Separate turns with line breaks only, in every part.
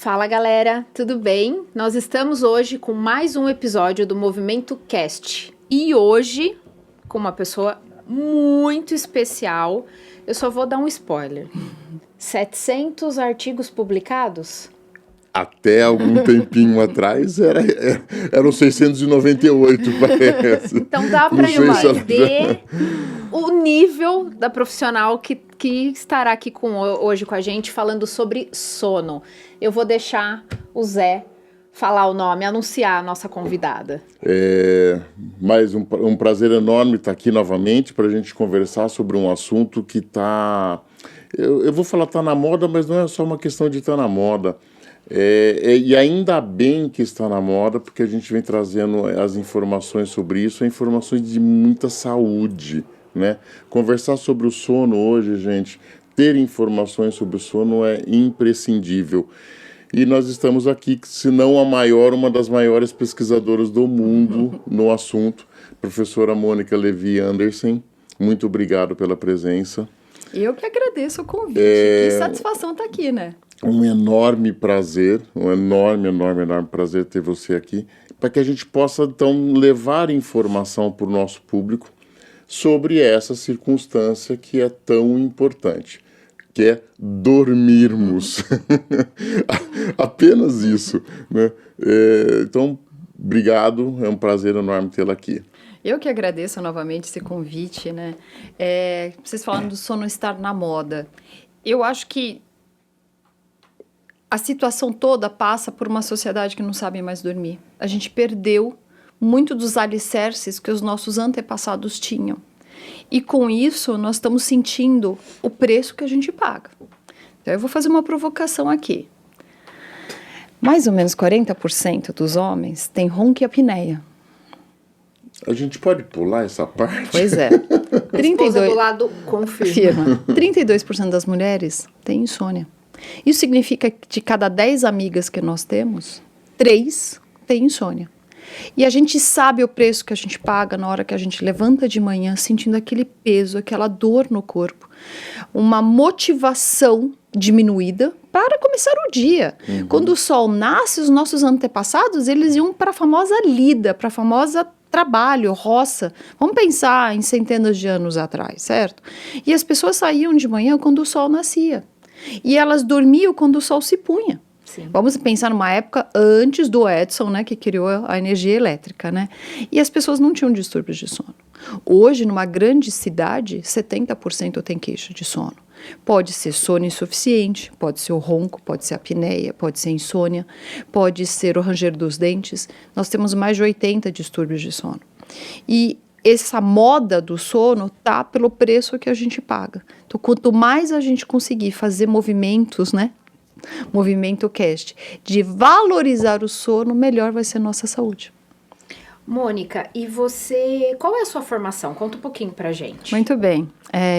Fala galera, tudo bem? Nós estamos hoje com mais um episódio do Movimento Cast e hoje com uma pessoa muito especial. Eu só vou dar um spoiler. 700 artigos publicados?
Até algum tempinho atrás eram 698, parece.
Então dá para entender o nível da profissional que estará aqui hoje com a gente falando sobre sono. Eu vou deixar o Zé falar o nome, anunciar a nossa convidada.
Mais um prazer enorme estar aqui novamente para a gente conversar sobre um assunto que está... Eu vou falar tá na moda, mas não é só uma questão de estar na moda. E ainda bem que está na moda, porque a gente vem trazendo as informações sobre isso, informações de muita saúde, né? Conversar sobre o sono hoje, gente, ter informações sobre o sono é imprescindível. E nós estamos aqui, se não a maior, uma das maiores pesquisadoras do mundo no assunto, professora Mônica Levi Andersen. Muito obrigado pela presença.
Eu que agradeço o convite. Que satisfação estar aqui, né?
Um enorme prazer, um enorme prazer ter você aqui, para que a gente possa, então, levar informação para o nosso público sobre essa circunstância que é tão importante, que é dormirmos. Apenas isso, né? Então, obrigado, é um prazer enorme tê-la aqui.
Eu que agradeço novamente esse convite, né? Vocês falando do sono estar na moda. Eu acho que a situação toda passa por uma sociedade que não sabe mais dormir. A gente perdeu muito dos alicerces que os nossos antepassados tinham. E com isso, nós estamos sentindo o preço que a gente paga. Então, eu vou fazer uma provocação aqui. Mais ou menos 40% dos homens têm ronco e apneia.
A gente pode pular essa parte?
Pois é.
32 do lado confirma.
32% das mulheres têm insônia. Isso significa que de cada 10 amigas que nós temos, 3 têm insônia. E a gente sabe o preço que a gente paga na hora que a gente levanta de manhã, sentindo aquele peso, aquela dor no corpo. Uma motivação diminuída para começar o dia. Uhum. Quando o sol nasce, os nossos antepassados, eles iam para a famosa lida, para a famosa trabalho, roça. Vamos pensar em centenas de anos atrás, certo? E as pessoas saíam de manhã quando o sol nascia. E elas dormiam quando o sol se punha. Sim. Vamos pensar numa época antes do Edison, né, que criou a energia elétrica, né? E as pessoas não tinham distúrbios de sono. Hoje, numa grande cidade, 70% tem queixa de sono. Pode ser sono insuficiente, pode ser o ronco, pode ser a apneia, pode ser insônia, pode ser o ranger dos dentes. Nós temos mais de 80 distúrbios de sono. E essa moda do sono tá pelo preço que a gente paga. Então, quanto mais a gente conseguir fazer movimentos, né? Movimento Cast, de valorizar o sono, melhor vai ser a nossa saúde.
Mônica, e você, qual é a sua formação? Conta um pouquinho pra gente.
Muito bem,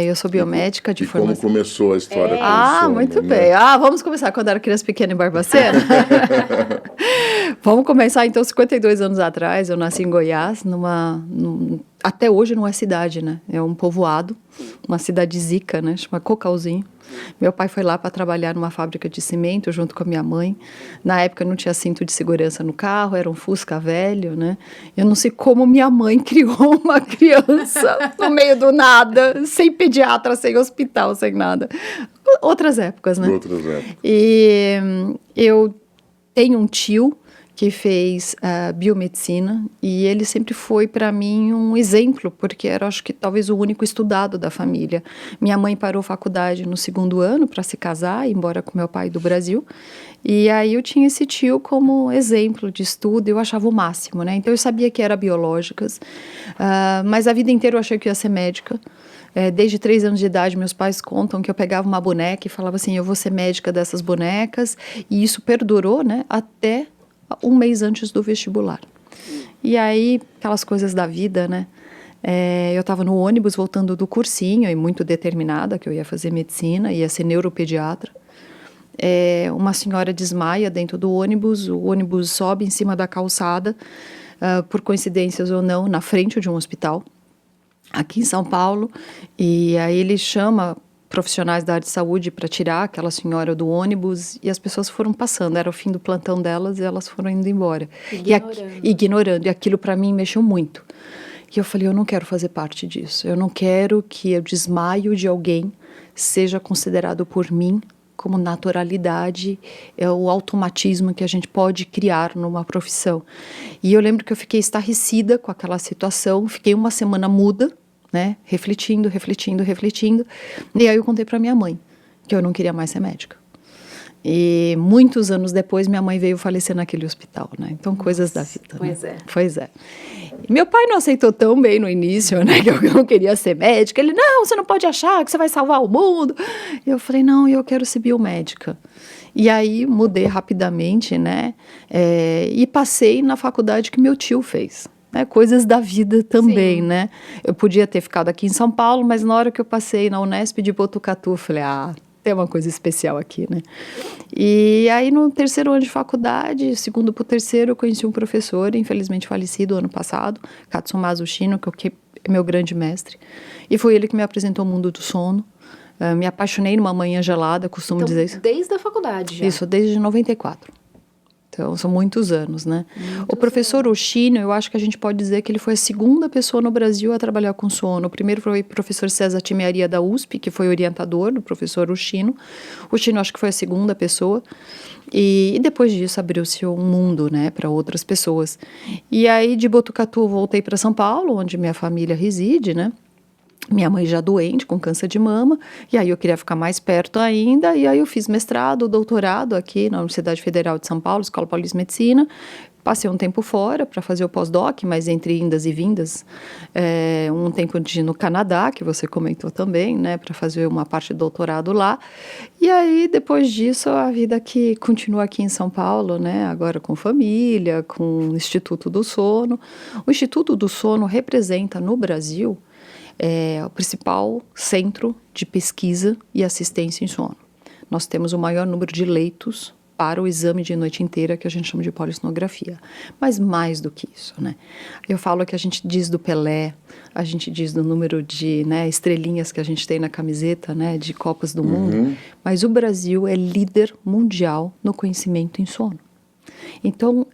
eu sou biomédica de formação.
Como começou a história com o sono,
muito
né?
bem. Vamos começar quando era criança pequena em Barbacena? Vamos começar então, 52 anos atrás, eu nasci em Goiás, até hoje não é cidade, né? É um povoado, uma cidade zica, né? Chama Cocalzinho. Meu pai foi lá para trabalhar numa fábrica de cimento junto com a minha mãe. Na época não tinha cinto de segurança no carro, era um Fusca velho, né? Eu não sei como minha mãe criou uma criança no meio do nada, sem pediatra, sem hospital, sem nada. Outras épocas, né?
Outras épocas.
E eu tenho um tio que fez biomedicina e ele sempre foi para mim um exemplo, porque era, acho que talvez o único estudado da família. Minha mãe parou faculdade no 2º ano para se casar, ir embora com meu pai do Brasil, e aí eu tinha esse tio como exemplo de estudo, eu achava o máximo, né? Então eu sabia que era biológicas, mas a vida inteira eu achei que ia ser médica. Desde 3 anos de idade, meus pais contam que eu pegava uma boneca e falava assim, eu vou ser médica dessas bonecas, e isso perdurou, né, até 1 mês antes do vestibular. E aí, aquelas coisas da vida, né? Eu estava no ônibus voltando do cursinho e muito determinada que eu ia fazer medicina, ia ser neuropediatra. Uma senhora desmaia dentro do ônibus, o ônibus sobe em cima da calçada, por coincidências ou não, na frente de um hospital, aqui em São Paulo, e aí ele chama profissionais da área de saúde para tirar aquela senhora do ônibus e as pessoas foram passando, era o fim do plantão delas e elas foram indo embora. Ignorando. E aquilo para mim mexeu muito. E eu falei, eu não quero fazer parte disso. Eu não quero que o desmaio de alguém seja considerado por mim como naturalidade, é o automatismo que a gente pode criar numa profissão. E eu lembro que eu fiquei estarrecida com aquela situação, fiquei uma semana muda, né, refletindo. E aí eu contei para minha mãe que eu não queria mais ser médica. E muitos anos depois, minha mãe veio falecer naquele hospital, né? Então, coisas da vida.
Pois
né?
é.
Pois é. E meu pai não aceitou tão bem no início, né? Que eu não queria ser médica. Ele, não, você não pode achar que você vai salvar o mundo. E eu falei, não, eu quero ser biomédica. E aí, mudei rapidamente, né? E passei na faculdade que meu tio fez. Né, coisas da vida também,
Sim.
né? Eu podia ter ficado aqui em São Paulo, mas na hora que eu passei na Unesp de Botucatu, eu falei, tem uma coisa especial aqui, né? E aí, no terceiro ano de faculdade, segundo para o terceiro, eu conheci um professor, infelizmente falecido ano passado, Katsumasu Shino, que é meu grande mestre. E foi ele que me apresentou o mundo do sono. Me apaixonei numa manhã gelada, costumo
Então,
dizer isso.
desde a faculdade já.
Isso, desde 94. Então, são muitos anos, né? O professor Oshino, eu acho que a gente pode dizer que ele foi a segunda pessoa no Brasil a trabalhar com sono. O primeiro foi o professor César Timearia da USP, que foi orientador do professor Oshino. O Oshino, acho que foi a segunda pessoa. E depois disso, abriu-se um mundo, né, para outras pessoas. E aí, de Botucatu, voltei para São Paulo, onde minha família reside, né? Minha mãe já doente, com câncer de mama, e aí eu queria ficar mais perto ainda, e aí eu fiz mestrado, doutorado aqui na Universidade Federal de São Paulo, Escola Paulista de Medicina. Passei um tempo fora para fazer o pós-doc, mas entre indas e vindas, um tempo no Canadá, que você comentou também, né, para fazer uma parte de doutorado lá. E aí, depois disso, a vida que continua aqui em São Paulo, né, agora com família, com o Instituto do Sono. O Instituto do Sono representa no Brasil o principal centro de pesquisa e assistência em sono. Nós temos o maior número de leitos para o exame de noite inteira, que a gente chama de polissonografia. Mas mais do que isso, né? Eu falo que a gente diz do Pelé, a gente diz do número de, né, estrelinhas que a gente tem na camiseta, né, de Copas do Mundo, mas o Brasil é líder mundial no conhecimento em sono. Então,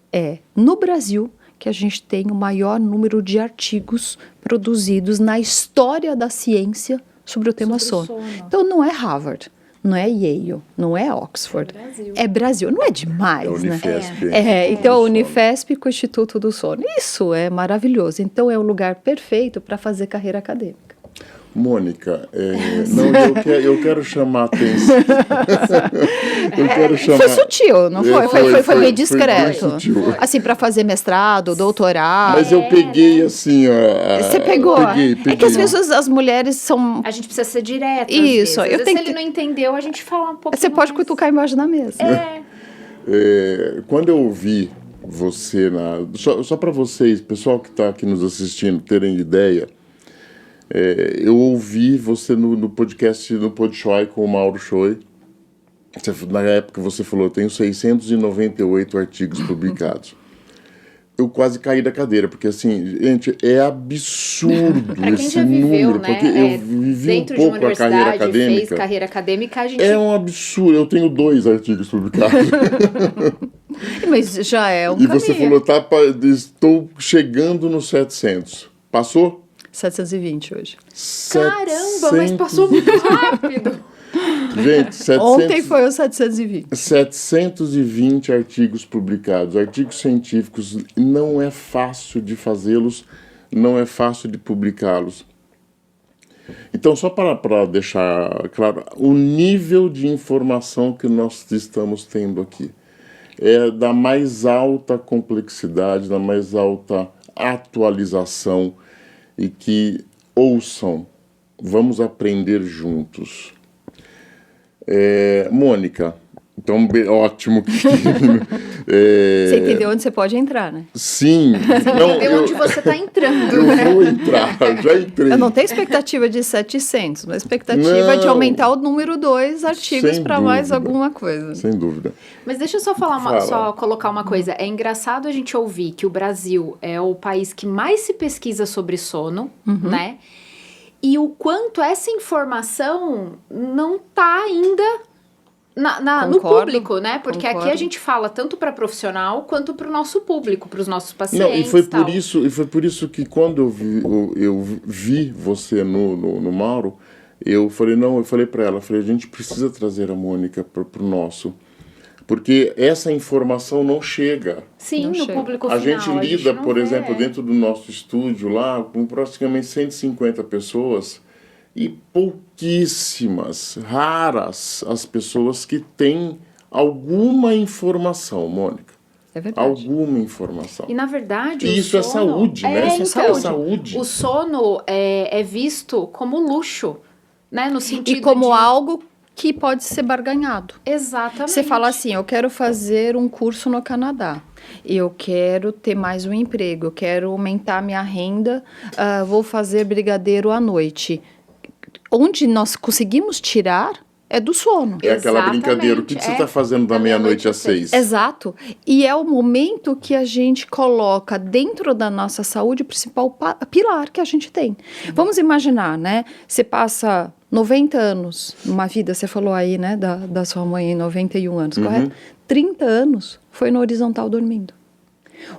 no Brasil que a gente tem o maior número de artigos produzidos na história da ciência sobre o tema sono. Então, não é Harvard, não é Yale, não é Oxford. É Brasil. Não é demais,
É Unifesp.
né? Então, a Unifesp com o Instituto do Sono. Isso é maravilhoso. Então, é o lugar perfeito para fazer carreira acadêmica.
Mônica, eu quero chamar a atenção.
Foi sutil, não foi? Foi meio discreto.
Foi sutil.
Assim, para fazer mestrado, doutorado.
Mas eu peguei assim.
Você pegou?
Peguei.
É que às vezes as mulheres são.
A gente precisa ser direto.
Isso,
às vezes.
tenho
Se ele não entendeu, a gente fala um pouco.
Você pode cutucar embaixo da mesa.
Quando eu ouvi você só para vocês, pessoal que está aqui nos assistindo, terem ideia. Eu ouvi você no podcast, no Podchoi com o Mauro Choi. Na época você falou, eu tenho 698 artigos publicados. Eu quase caí da cadeira, porque assim, gente, é absurdo esse número,
né?
porque eu vivi um pouco a carreira acadêmica.
Fez carreira acadêmica, a gente...
É um absurdo, eu tenho 2 artigos publicados.
Mas já é um
E
caminho.
você falou, estou chegando nos 700. Passou?
720 hoje.
Caramba, mas passou muito rápido.
Gente, 700,
Ontem foi o 720.
720 artigos publicados. Artigos científicos, não é fácil de fazê-los, não é fácil de publicá-los. Então, só para deixar claro, o nível de informação que nós estamos tendo aqui é da mais alta complexidade, da mais alta atualização, e que ouçam, vamos aprender juntos. Mônica, então ótimo.
Você entendeu onde você pode entrar, né?
Sim.
Entendeu onde você está entrando.
Eu vou entrar, já entrei.
Eu não tenho expectativa de 700, mas expectativa de aumentar o número 2 artigos para mais alguma coisa.
Sem dúvida.
Mas deixa eu só só colocar uma coisa. É engraçado a gente ouvir que o Brasil é o país que mais se pesquisa sobre sono, né? E o quanto essa informação não está ainda no
Concordo,
público, né? Porque aqui a
concordo.
gente fala tanto para profissional quanto para o nosso público, para os nossos pacientes.
Não, e foi
tal.
por isso que quando eu vi você no Mauro, eu falei para ela, a gente precisa trazer a Mônica para o nosso, porque essa informação não chega.
Sim,
Não
no
chega.
público
A
final.
gente lida,
não
por
vê.
exemplo, dentro do nosso estúdio lá, com praticamente 150 pessoas e pouquíssimas, raras as pessoas que têm alguma informação, Mônica.
É verdade.
Alguma informação.
E na verdade,
E
o
isso é
sono...
saúde, né?
Isso é
saúde.
O sono é visto como luxo, né? No sentido
E como
de...
algo que pode ser barganhado.
Exatamente.
Você fala assim, eu quero fazer um curso no Canadá, eu quero ter mais um emprego, eu quero aumentar minha renda, vou fazer brigadeiro à noite. Onde nós conseguimos tirar é do sono.
É aquela
Exatamente,
brincadeira. O que você está fazendo da meia-noite às 6?
Exato. E é o momento que a gente coloca dentro da nossa saúde o principal pilar que a gente tem. Vamos imaginar, né? Você passa 90 anos numa vida, você falou aí, né, da sua mãe em 91 anos, correto? 30 anos foi no horizontal dormindo.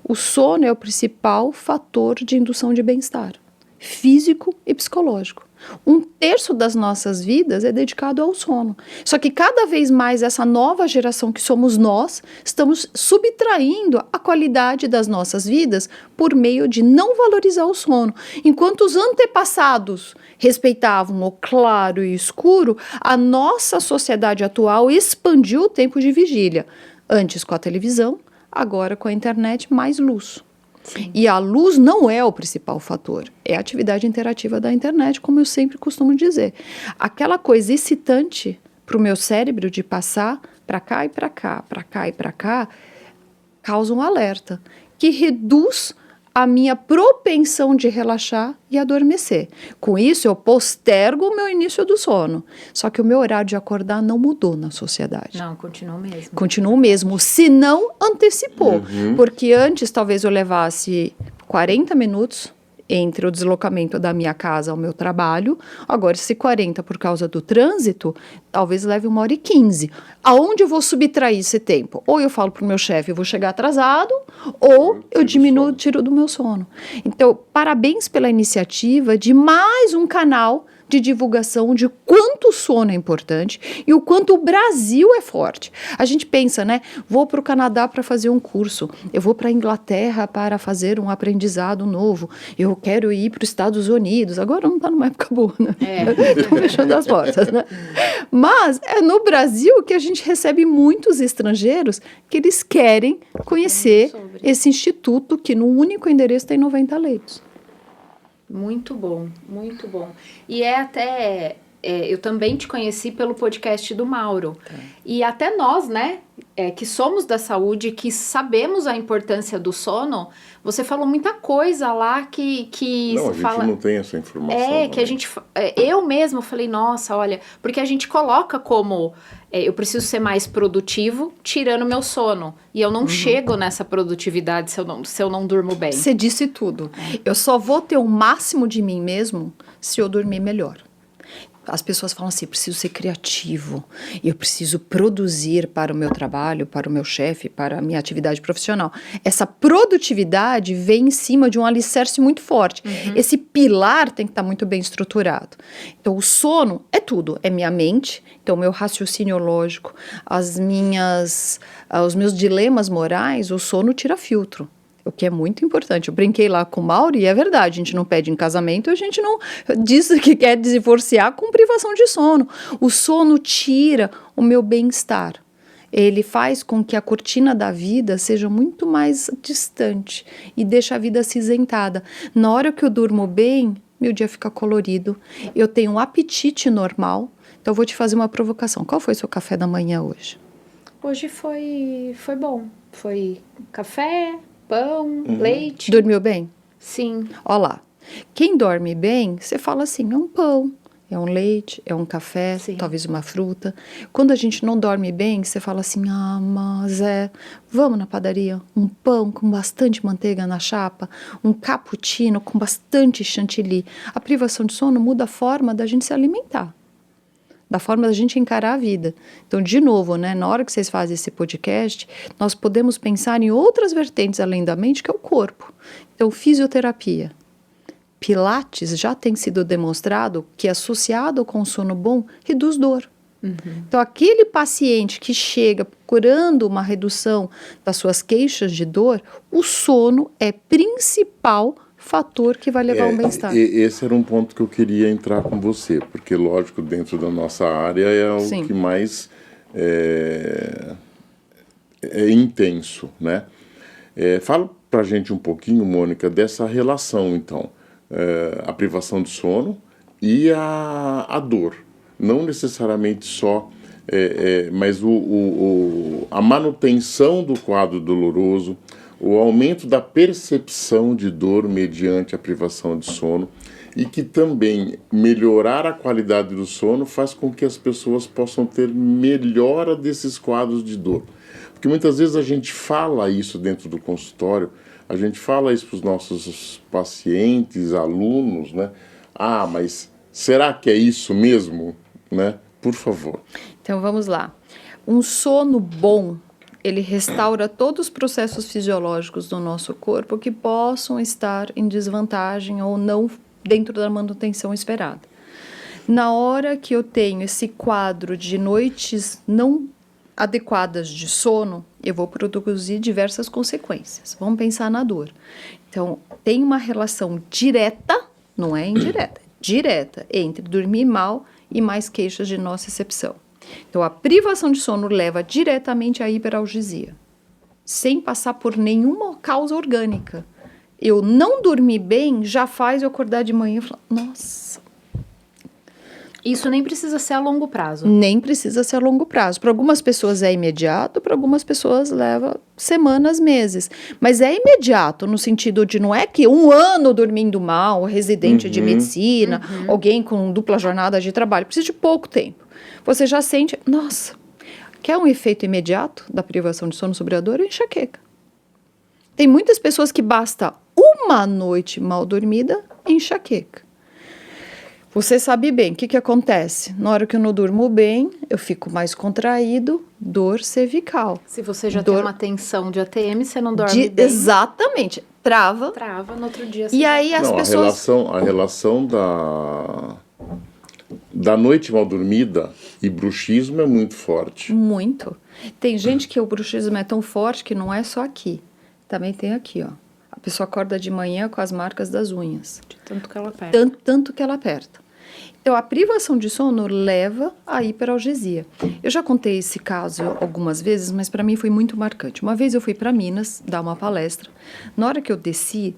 O sono é o principal fator de indução de bem-estar físico e psicológico. 1/3 das nossas vidas é dedicado ao sono. Só que cada vez mais essa nova geração que somos nós, estamos subtraindo a qualidade das nossas vidas por meio de não valorizar o sono. Enquanto os antepassados respeitavam o claro e escuro, a nossa sociedade atual expandiu o tempo de vigília. Antes com a televisão, agora com a internet, mais luz. Sim. E a luz não é o principal fator, é a atividade interativa da internet, como eu sempre costumo dizer. Aquela coisa excitante para o meu cérebro de passar para cá e para cá, para cá e para cá, causa um alerta, que reduz a minha propensão de relaxar e adormecer. Com isso, eu postergo o meu início do sono. Só que o meu horário de acordar não mudou na sociedade.
Não, continua o mesmo.
Continua o mesmo, se não antecipou. Porque antes, talvez eu levasse 40 minutos entre o deslocamento da minha casa ao meu trabalho. Agora, se 40 por causa do trânsito, talvez leve 1h15. Aonde eu vou subtrair esse tempo? Ou eu falo para o meu chefe, eu vou chegar atrasado, ou eu diminuo, tiro do meu sono. Então, parabéns pela iniciativa de mais um canal de divulgação de quanto o sono é importante e o quanto o Brasil é forte. A gente pensa, né? Vou para o Canadá para fazer um curso, eu vou para a Inglaterra para fazer um aprendizado novo, eu quero ir para os Estados Unidos. Agora não está numa época boa, né? Estão fechando as portas, né? Mas é no Brasil que a gente recebe muitos estrangeiros que eles querem conhecer esse instituto que no único endereço tem 90 leitos.
Muito bom, muito bom. E eu também te conheci pelo podcast do Mauro. E até nós, né, que somos da saúde, que sabemos a importância do sono, você falou muita coisa lá que
não, a gente não tem essa informação.
Que a gente... eu mesmo falei, nossa, olha... Porque a gente coloca como... eu preciso ser mais produtivo, tirando meu sono. E eu não chego nessa produtividade se eu não durmo bem.
Você disse tudo. Eu só vou ter o máximo de mim mesmo se eu dormir melhor. As pessoas falam assim, eu preciso ser criativo, eu preciso produzir para o meu trabalho, para o meu chefe, para a minha atividade profissional. Essa produtividade vem em cima de um alicerce muito forte. Esse pilar tem que estar muito bem estruturado. Então, o sono é tudo, é minha mente, então, meu raciocínio lógico, os meus dilemas morais, o sono tira filtro. O que é muito importante. Eu brinquei lá com o Mauro e é verdade, a gente não pede em casamento, a gente não diz que quer divorciar com privação de sono. O sono tira o meu bem-estar. Ele faz com que a cortina da vida seja muito mais distante e deixa a vida acinzentada. Na hora que eu durmo bem, meu dia fica colorido, eu tenho um apetite normal. Então eu vou te fazer uma provocação. Qual foi o seu café da manhã hoje?
Hoje foi bom. Foi café, pão, leite.
Dormiu bem?
Sim.
Olha lá, quem dorme bem, você fala assim, é um pão, É um leite, é um café,
Sim.
talvez uma fruta. Quando a gente não dorme bem, você fala assim, mas vamos na padaria, um pão com bastante manteiga na chapa, um cappuccino com bastante chantilly. A privação de sono muda a forma da gente se alimentar, da forma da gente encarar a vida. Então, de novo, né, na hora que vocês fazem esse podcast, nós podemos pensar em outras vertentes além da mente, que é o corpo. Então, fisioterapia. Pilates já tem sido demonstrado que, associado com sono bom, reduz dor. Então, aquele paciente que chega procurando uma redução das suas queixas de dor, o sono é principal fator que vai levar ao bem-estar.
Esse era um ponto que eu queria entrar com você, porque, lógico, dentro da nossa área é o
Sim.
que mais é intenso, né? Fala pra gente um pouquinho, Mônica, dessa relação, então, a privação de sono e a dor. Não necessariamente só, mas a manutenção do quadro doloroso, o aumento da percepção de dor mediante a privação de sono, e que também melhorar a qualidade do sono faz com que as pessoas possam ter melhora desses quadros de dor. Porque muitas vezes a gente fala isso dentro do consultório, a gente fala isso para os nossos pacientes, alunos, né? Mas será que é isso mesmo? Né? Por favor.
Então, vamos lá. Um sono bom, ele restaura todos os processos fisiológicos do nosso corpo que possam estar em desvantagem ou não dentro da manutenção esperada. Na hora que eu tenho esse quadro de noites não adequadas de sono, eu vou produzir diversas consequências. Vamos pensar na dor. Então, tem uma relação direta, não é indireta, direta, entre dormir mal e mais queixas de nocicepção. Então, a privação de sono leva diretamente à hiperalgesia, sem passar por nenhuma causa orgânica. Eu não dormir bem já faz eu acordar de manhã e falar, nossa.
Isso nem precisa ser a longo prazo.
Nem precisa ser a longo prazo. Para algumas pessoas é imediato, para algumas pessoas leva semanas, meses. Mas é imediato no sentido de não é que 1 ano dormindo mal, residente de medicina, alguém com dupla jornada de trabalho, precisa de pouco tempo. Você já sente, nossa, quer um efeito imediato da privação de sono sobre a dor? É enxaqueca. Tem muitas pessoas que basta uma noite mal dormida, enxaqueca. Você sabe bem o que acontece. Na hora que eu não durmo bem, eu fico mais contraído, dor cervical.
Se você já tem uma tensão de ATM, você não dorme bem.
Exatamente. Trava.
Trava, no outro dia...
E aí as pessoas...
A relação da noite mal dormida e bruxismo é muito forte.
Muito. Tem gente que o bruxismo é tão forte que não é só aqui. Também tem aqui, ó. A pessoa acorda de manhã com as marcas das unhas.
De tanto que ela aperta.
Tanto que ela aperta. Então, a privação de sono leva à hiperalgesia. Eu já contei esse caso algumas vezes, mas para mim foi muito marcante. Uma vez eu fui para Minas dar uma palestra. Na hora que eu desci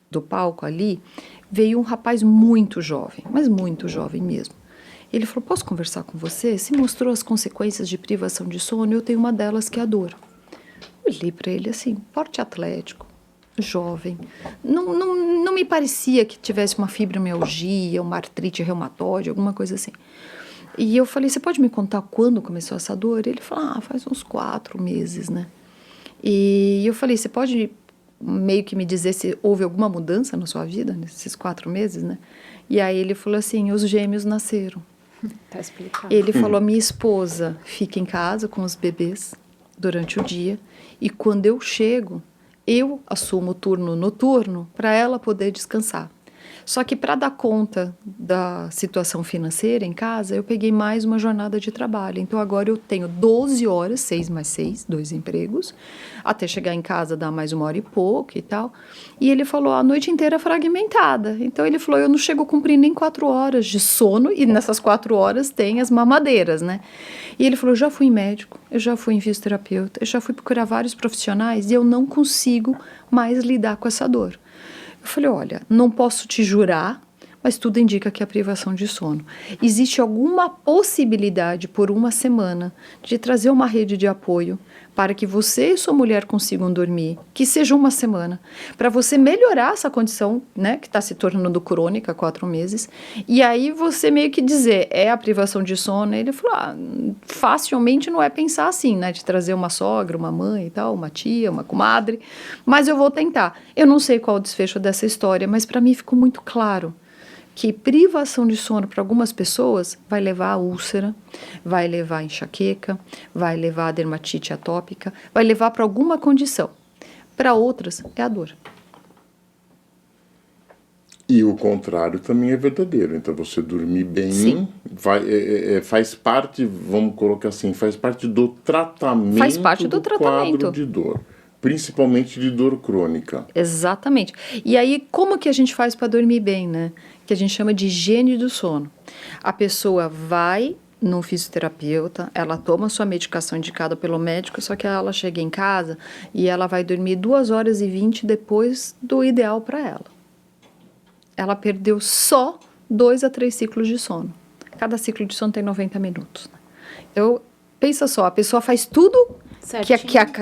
do palco ali, veio um rapaz muito jovem, mas muito jovem mesmo. Ele falou, posso conversar com você? Se mostrou as consequências de privação de sono, eu tenho uma delas que é a dor. Olhei para ele assim, porte atlético, jovem. Não me parecia que tivesse uma fibromialgia, uma artrite reumatoide, alguma coisa assim. E eu falei, você pode me contar quando começou essa dor? Ele falou, faz uns 4 meses, né? E eu falei, você pode meio que me dizer se houve alguma mudança na sua vida nesses 4 meses, né? E aí ele falou assim, os gêmeos nasceram.
Tá explicado.
Ele falou, minha esposa fica em casa com os bebês durante o dia e quando eu chego, eu assumo o turno noturno para ela poder descansar. Só que para dar conta da situação financeira em casa, eu peguei mais uma jornada de trabalho. Então agora eu tenho 12 horas, 6 mais 6, 2 empregos, até chegar em casa dá mais 1 hora e pouco e tal. E ele falou, a noite inteira fragmentada. Então ele falou, eu não chego a cumprir nem 4 horas de sono e nessas 4 horas tem as mamadeiras, né? E ele falou, eu já fui em médico, eu já fui em fisioterapeuta, eu já fui procurar vários profissionais e eu não consigo mais lidar com essa dor. Eu falei, olha, não posso te jurar, mas tudo indica que é a privação de sono. Existe alguma possibilidade por uma semana de trazer uma rede de apoio para que você e sua mulher consigam dormir, que seja uma semana, para você melhorar essa condição, né, que está se tornando crônica há 4 meses, e aí você meio que dizer, é a privação de sono. Ele falou, facilmente não é pensar assim, né, de trazer uma sogra, uma mãe e tal, uma tia, uma comadre, mas eu vou tentar. Eu não sei qual o desfecho dessa história, mas para mim ficou muito claro que privação de sono para algumas pessoas vai levar a úlcera, vai levar a enxaqueca, vai levar a dermatite atópica, vai levar para alguma condição. Para outras, é a dor.
E o contrário também é verdadeiro. Então, você dormir bem faz parte, vamos colocar assim, faz parte do tratamento,
Faz parte do tratamento.
Quadro de dor. Principalmente de dor crônica.
Exatamente. E aí, como que a gente faz para dormir bem, né? Que a gente chama de higiene do sono. A pessoa vai num fisioterapeuta, ela toma sua medicação indicada pelo médico, só que ela chega em casa e ela vai dormir 2h20 depois do ideal para ela. Ela perdeu só 2 a 3 ciclos de sono. Cada ciclo de sono tem 90 minutos. Então, pensa só, a pessoa faz tudo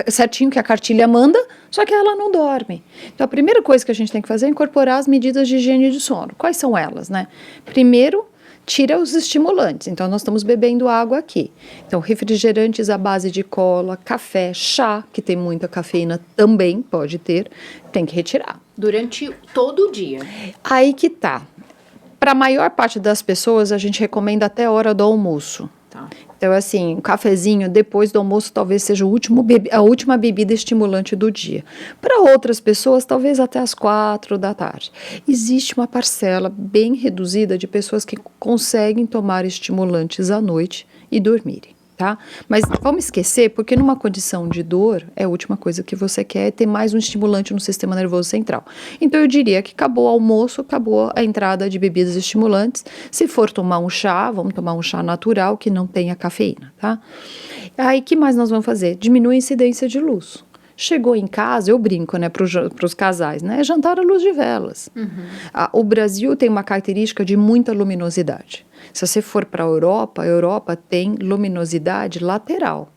certinho que a cartilha manda, só que ela não dorme. Então, a primeira coisa que a gente tem que fazer é incorporar as medidas de higiene de sono. Quais são elas, né? Primeiro, tira os estimulantes. Então, nós estamos bebendo água aqui. Então, refrigerantes à base de cola, café, chá, que tem muita cafeína também, pode ter, tem que retirar.
Durante todo o dia.
Aí que tá. Para a maior parte das pessoas, a gente recomenda até a hora do almoço.
Tá.
Então, assim, um cafezinho depois do almoço talvez seja a última bebida estimulante do dia. Para outras pessoas, talvez até as 4 da tarde. Existe uma parcela bem reduzida de pessoas que conseguem tomar estimulantes à noite e dormirem. Tá? Mas vamos esquecer, porque numa condição de dor, a última coisa que você quer é ter mais um estimulante no sistema nervoso central. Então eu diria que acabou o almoço, acabou a entrada de bebidas estimulantes. Se for tomar um chá, vamos tomar um chá natural que não tenha cafeína, tá? Aí o que mais nós vamos fazer? Diminui a incidência de luz. Chegou em casa, eu brinco, né, para os casais, né, é jantar à luz de velas. O Brasil tem uma característica de muita luminosidade. Se você for para a Europa tem luminosidade lateral.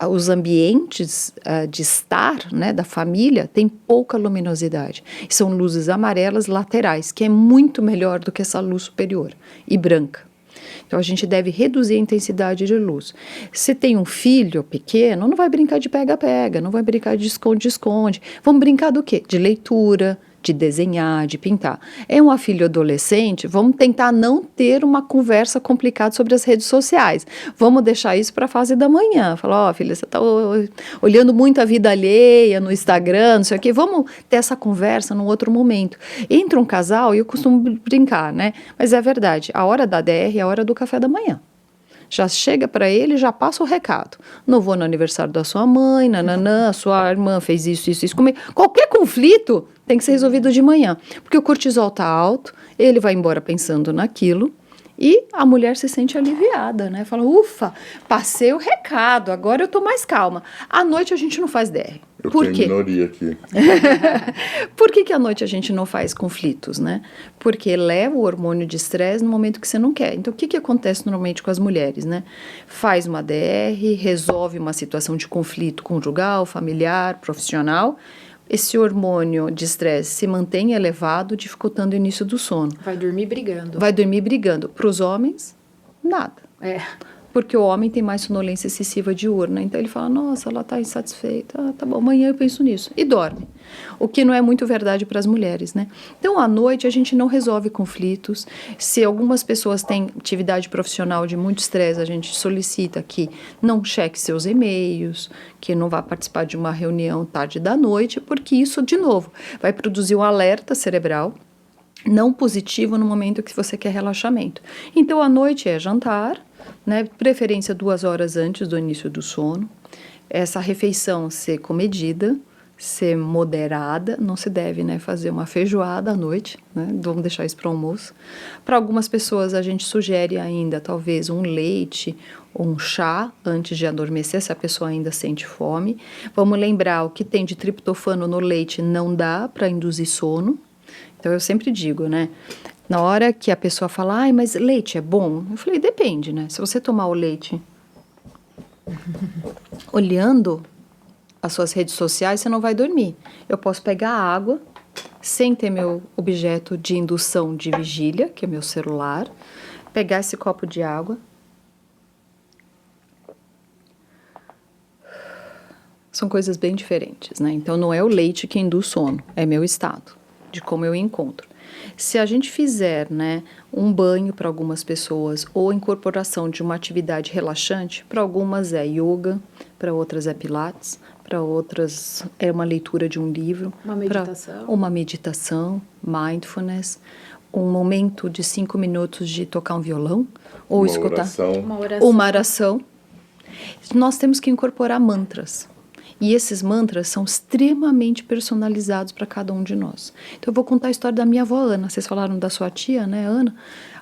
Os ambientes de estar, né, da família, tem pouca luminosidade. São luzes amarelas laterais, que é muito melhor do que essa luz superior e branca. Então, a gente deve reduzir a intensidade de luz. Se tem um filho pequeno, não vai brincar de pega-pega, não vai brincar de esconde-esconde. Vamos brincar do quê? De leitura, de desenhar, de pintar. É uma filha adolescente, vamos tentar não ter uma conversa complicada sobre as redes sociais. Vamos deixar isso para a fase da manhã. Falar, filha, você está olhando muito a vida alheia no Instagram, não sei o quê. Vamos ter essa conversa num outro momento. Entra um casal, e eu costumo brincar, né? Mas é verdade, a hora da DR é a hora do café da manhã. Já chega para ele, já passa o recado. Não vou no aniversário da sua mãe, nananã, a sua irmã fez isso comigo. Qualquer conflito tem que ser resolvido de manhã, porque o cortisol está alto, ele vai embora pensando naquilo e a mulher se sente aliviada, né? Fala, ufa, passei o recado, agora eu tô mais calma. À noite a gente não faz DR.
Eu
Por
tenho
quê?
minoria aqui.
Por que à noite a gente não faz conflitos, né? Porque leva o hormônio de estresse no momento que você não quer. Então, o que acontece normalmente com as mulheres, né? Faz uma DR, resolve uma situação de conflito conjugal, familiar, profissional. Esse hormônio de estresse se mantém elevado, dificultando o início do sono.
Vai dormir brigando.
Vai dormir brigando. Para os homens, nada.
É.
Porque o homem tem mais sonolência excessiva diurna. Então ele fala, nossa, ela está insatisfeita. Ah, tá bom, amanhã eu penso nisso. E dorme. O que não é muito verdade para as mulheres, né? Então, à noite, a gente não resolve conflitos. Se algumas pessoas têm atividade profissional de muito estresse, a gente solicita que não cheque seus e-mails, que não vá participar de uma reunião tarde da noite, porque isso, de novo, vai produzir um alerta cerebral não positivo no momento que você quer relaxamento. Então, à noite é jantar, né, preferência 2 horas antes do início do sono. Essa refeição ser comedida, ser moderada, não se deve, né, fazer uma feijoada à noite, né, vamos deixar isso para o almoço. Para algumas pessoas a gente sugere ainda talvez um leite ou um chá antes de adormecer, se a pessoa ainda sente fome. Vamos lembrar, o que tem de triptofano no leite não dá para induzir sono. Então eu sempre digo, né, Na hora que a pessoa fala, ai, mas leite é bom? Eu falei, depende, né? Se você tomar o leite olhando as suas redes sociais, você não vai dormir. Eu posso pegar a água, sem ter meu objeto de indução de vigília, que é meu celular, pegar esse copo de água, são coisas bem diferentes, né? Então, não é o leite que induz sono, é meu estado, de como eu encontro. Se a gente fizer, né, um banho para algumas pessoas ou incorporação de uma atividade relaxante, para algumas é yoga, para outras é pilates, para outras é uma leitura de um livro.
Uma meditação.
Uma meditação, mindfulness, um momento de 5 minutos de tocar um violão ou
Uma
escutar
oração.
uma oração. Nós temos que incorporar mantras. E esses mantras são extremamente personalizados para cada um de nós. Então, eu vou contar a história da minha avó Ana. Vocês falaram da sua tia, né, Ana?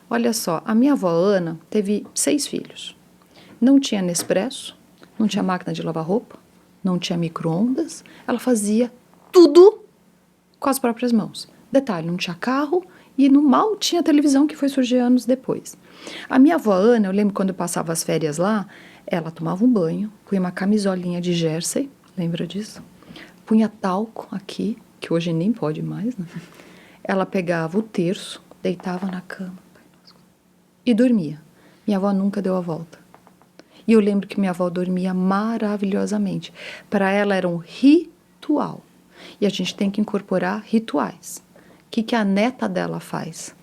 Olha só, a minha avó Ana teve 6 filhos. Não tinha Nespresso, não tinha máquina de lavar roupa, não tinha micro-ondas. Ela fazia tudo com as próprias mãos. Detalhe, não tinha carro e no mal tinha televisão, que foi surgir anos depois. A minha avó Ana, eu lembro quando eu passava as férias lá, ela tomava um banho, punha uma camisolinha de jersey, lembra disso? Punha talco aqui, que hoje nem pode mais, né? Ela pegava o terço, deitava na cama e dormia. Minha avó nunca deu a volta. E eu lembro que minha avó dormia maravilhosamente. Para ela era um ritual. E a gente tem que incorporar rituais. O que a neta dela faz?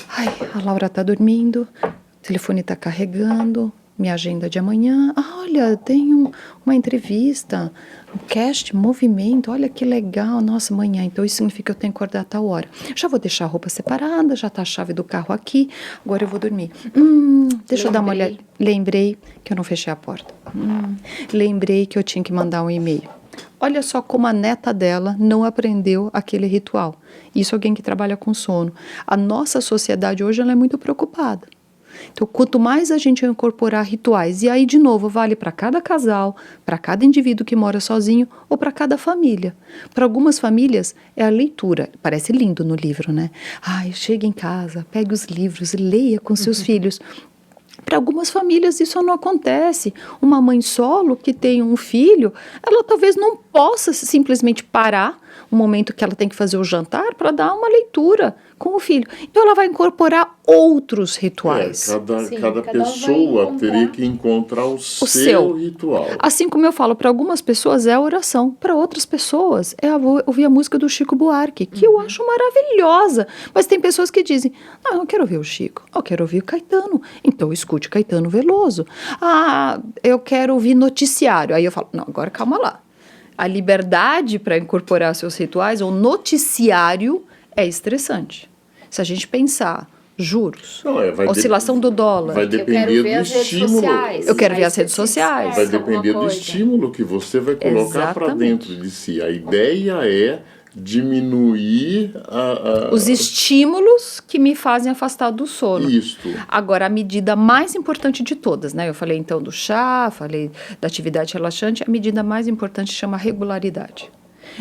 Ai, a Laura tá dormindo, o telefone tá carregando, minha agenda de amanhã. Ah, olha, tem uma entrevista, um cast, movimento, olha que legal, nossa, amanhã. Então isso significa que eu tenho que acordar a tal hora. Já vou deixar a roupa separada, já tá a chave do carro aqui, agora eu vou dormir. Deixa eu dar uma olhada. Lembrei que eu não fechei a porta. Lembrei que eu tinha que mandar um e-mail. Olha só como a neta dela não aprendeu aquele ritual. Isso é alguém que trabalha com sono. A nossa sociedade hoje ela é muito preocupada. Então, quanto mais a gente incorporar rituais, e aí, de novo, vale para cada casal, para cada indivíduo que mora sozinho ou para cada família. Para algumas famílias, é a leitura. Parece lindo no livro, né? Ai, chega em casa, pegue os livros e leia com seus filhos. Para algumas famílias isso não acontece. Uma mãe solo que tem um filho, ela talvez não possa simplesmente parar um momento que ela tem que fazer o jantar para dar uma leitura com o filho. Então ela vai incorporar outros rituais.
Cada pessoa teria que encontrar o seu ritual.
Assim como eu falo, para algumas pessoas é a oração, para outras pessoas é ouvir a música do Chico Buarque, que eu acho maravilhosa. Mas tem pessoas que dizem, eu não quero ouvir o Chico, eu quero ouvir o Caetano. Então escute Caetano Veloso. Eu quero ouvir noticiário. Aí eu falo, não, agora calma lá. A liberdade para incorporar seus rituais, ou noticiário, é estressante. Se a gente pensar juros, oscilação do dólar.
Vai depender do estímulo.
Eu quero ver as redes sociais.
Vai depender do estímulo que você vai colocar para dentro de si. A ideia é diminuir
os estímulos que me fazem afastar do sono.
Isto.
Agora, a medida mais importante de todas, né? Eu falei então do chá, falei da atividade relaxante, a medida mais importante chama regularidade.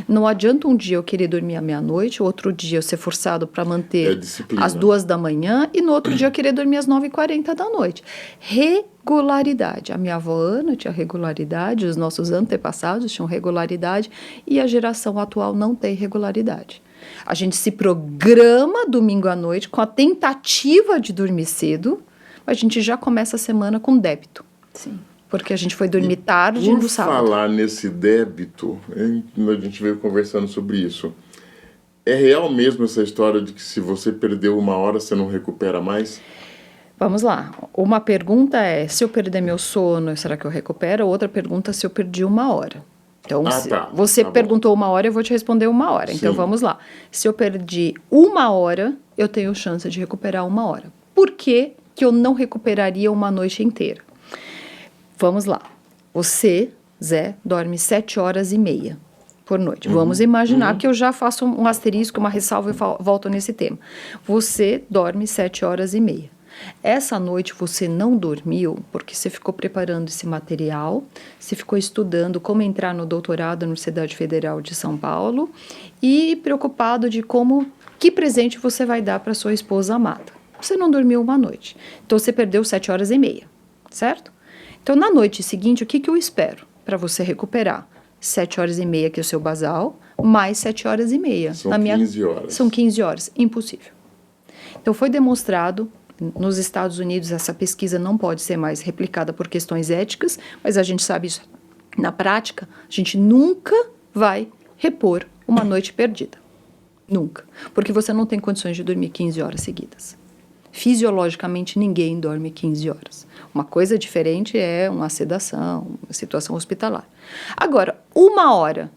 Não adianta um dia eu querer dormir à meia-noite, outro dia eu ser forçado para manter às 2 da manhã e no outro dia eu querer dormir às 9h40 da noite. Regularidade. A minha avó Ana tinha regularidade, os nossos antepassados tinham regularidade e a geração atual não tem regularidade. A gente se programa domingo à noite com a tentativa de dormir cedo, mas a gente já começa a semana com débito.
Sim.
Porque a gente foi dormir tarde no sábado.
Por falar nesse débito, a gente veio conversando sobre isso. É real mesmo essa história de que se você perdeu 1 hora, você não recupera mais?
Vamos lá. Uma pergunta é, se eu perder meu sono, será que eu recupero? Outra pergunta, se eu perdi 1 hora. Então, você perguntou 1 hora, eu vou te responder 1 hora. Então, vamos lá. Se eu perdi 1 hora, eu tenho chance de recuperar 1 hora. Por que eu não recuperaria uma noite inteira? Vamos lá. Você, Zé, dorme 7h30 por noite. Vamos imaginar que eu já faço um asterisco, uma ressalva e volto nesse tema. Você dorme 7h30. Essa noite você não dormiu porque você ficou preparando esse material, você ficou estudando como entrar no doutorado na Universidade Federal de São Paulo e preocupado de como Que presente você vai dar para sua esposa amada? Você não dormiu uma noite. Então, você perdeu 7h30, certo? Então, na noite seguinte, o que eu espero para você recuperar? 7h30, que é o seu basal, mais 7h30.
São 15 horas.
São 15 horas. Impossível. Então, foi demonstrado, nos Estados Unidos, essa pesquisa não pode ser mais replicada por questões éticas, mas a gente sabe isso na prática, a gente nunca vai repor uma noite perdida. Nunca. Porque você não tem condições de dormir 15 horas seguidas. Fisiologicamente, ninguém dorme 15 horas. Uma coisa diferente é uma sedação, uma situação hospitalar. Agora, 1 hora,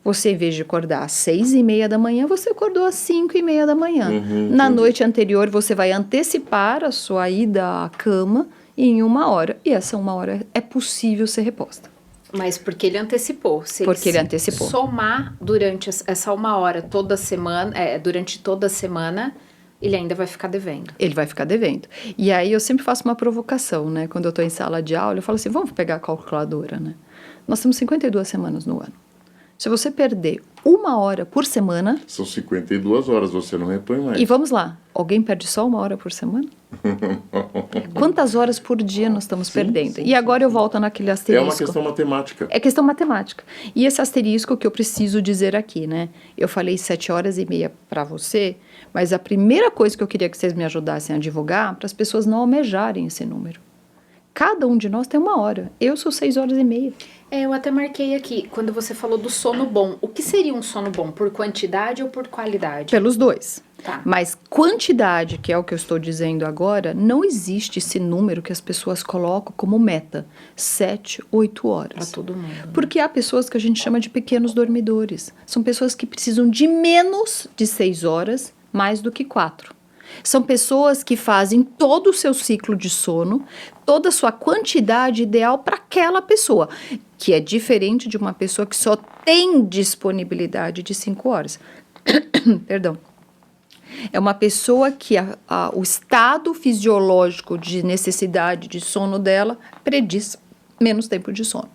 você, em vez de acordar às 6h30 da manhã, você acordou às 5h30 da manhã. Na noite anterior, você vai antecipar a sua ida à cama em 1 hora. E essa 1 hora é possível ser reposta.
Mas porque ele antecipou.
Porque ele antecipou.
Somar durante essa 1 hora toda semana, durante toda a semana, ele ainda vai ficar devendo.
Ele vai ficar devendo. E aí eu sempre faço uma provocação, né? Quando eu estou em sala de aula, eu falo assim, vamos pegar a calculadora, né? Nós temos 52 semanas no ano. Se você perder 1 hora por semana...
São 52 horas, você não repõe mais.
E vamos lá, alguém perde só 1 hora por semana? Quantas horas por dia nós estamos perdendo? E agora eu volto naquele asterisco.
É uma questão matemática.
É questão matemática. E esse asterisco que eu preciso dizer aqui, né? Eu falei 7h30 para você, mas a primeira coisa que eu queria que vocês me ajudassem a divulgar, para as pessoas não almejarem esse número. Cada um de nós tem 1 hora. Eu sou 6h30.
Eu até marquei aqui, quando você falou do sono bom. O que seria um sono bom? Por quantidade ou por qualidade?
Pelos dois.
Tá.
Mas quantidade, que é o que eu estou dizendo agora, não existe esse número que as pessoas colocam como meta. 7, 8 horas.
Para todo mundo.
Porque há pessoas que a gente chama de pequenos dormidores. São pessoas que precisam de menos de 6 horas, mais do que 4. São pessoas que fazem todo o seu ciclo de sono, toda a sua quantidade ideal para aquela pessoa, que é diferente de uma pessoa que só tem disponibilidade de 5 horas. Perdão. É uma pessoa que o estado fisiológico de necessidade de sono dela prediz menos tempo de sono.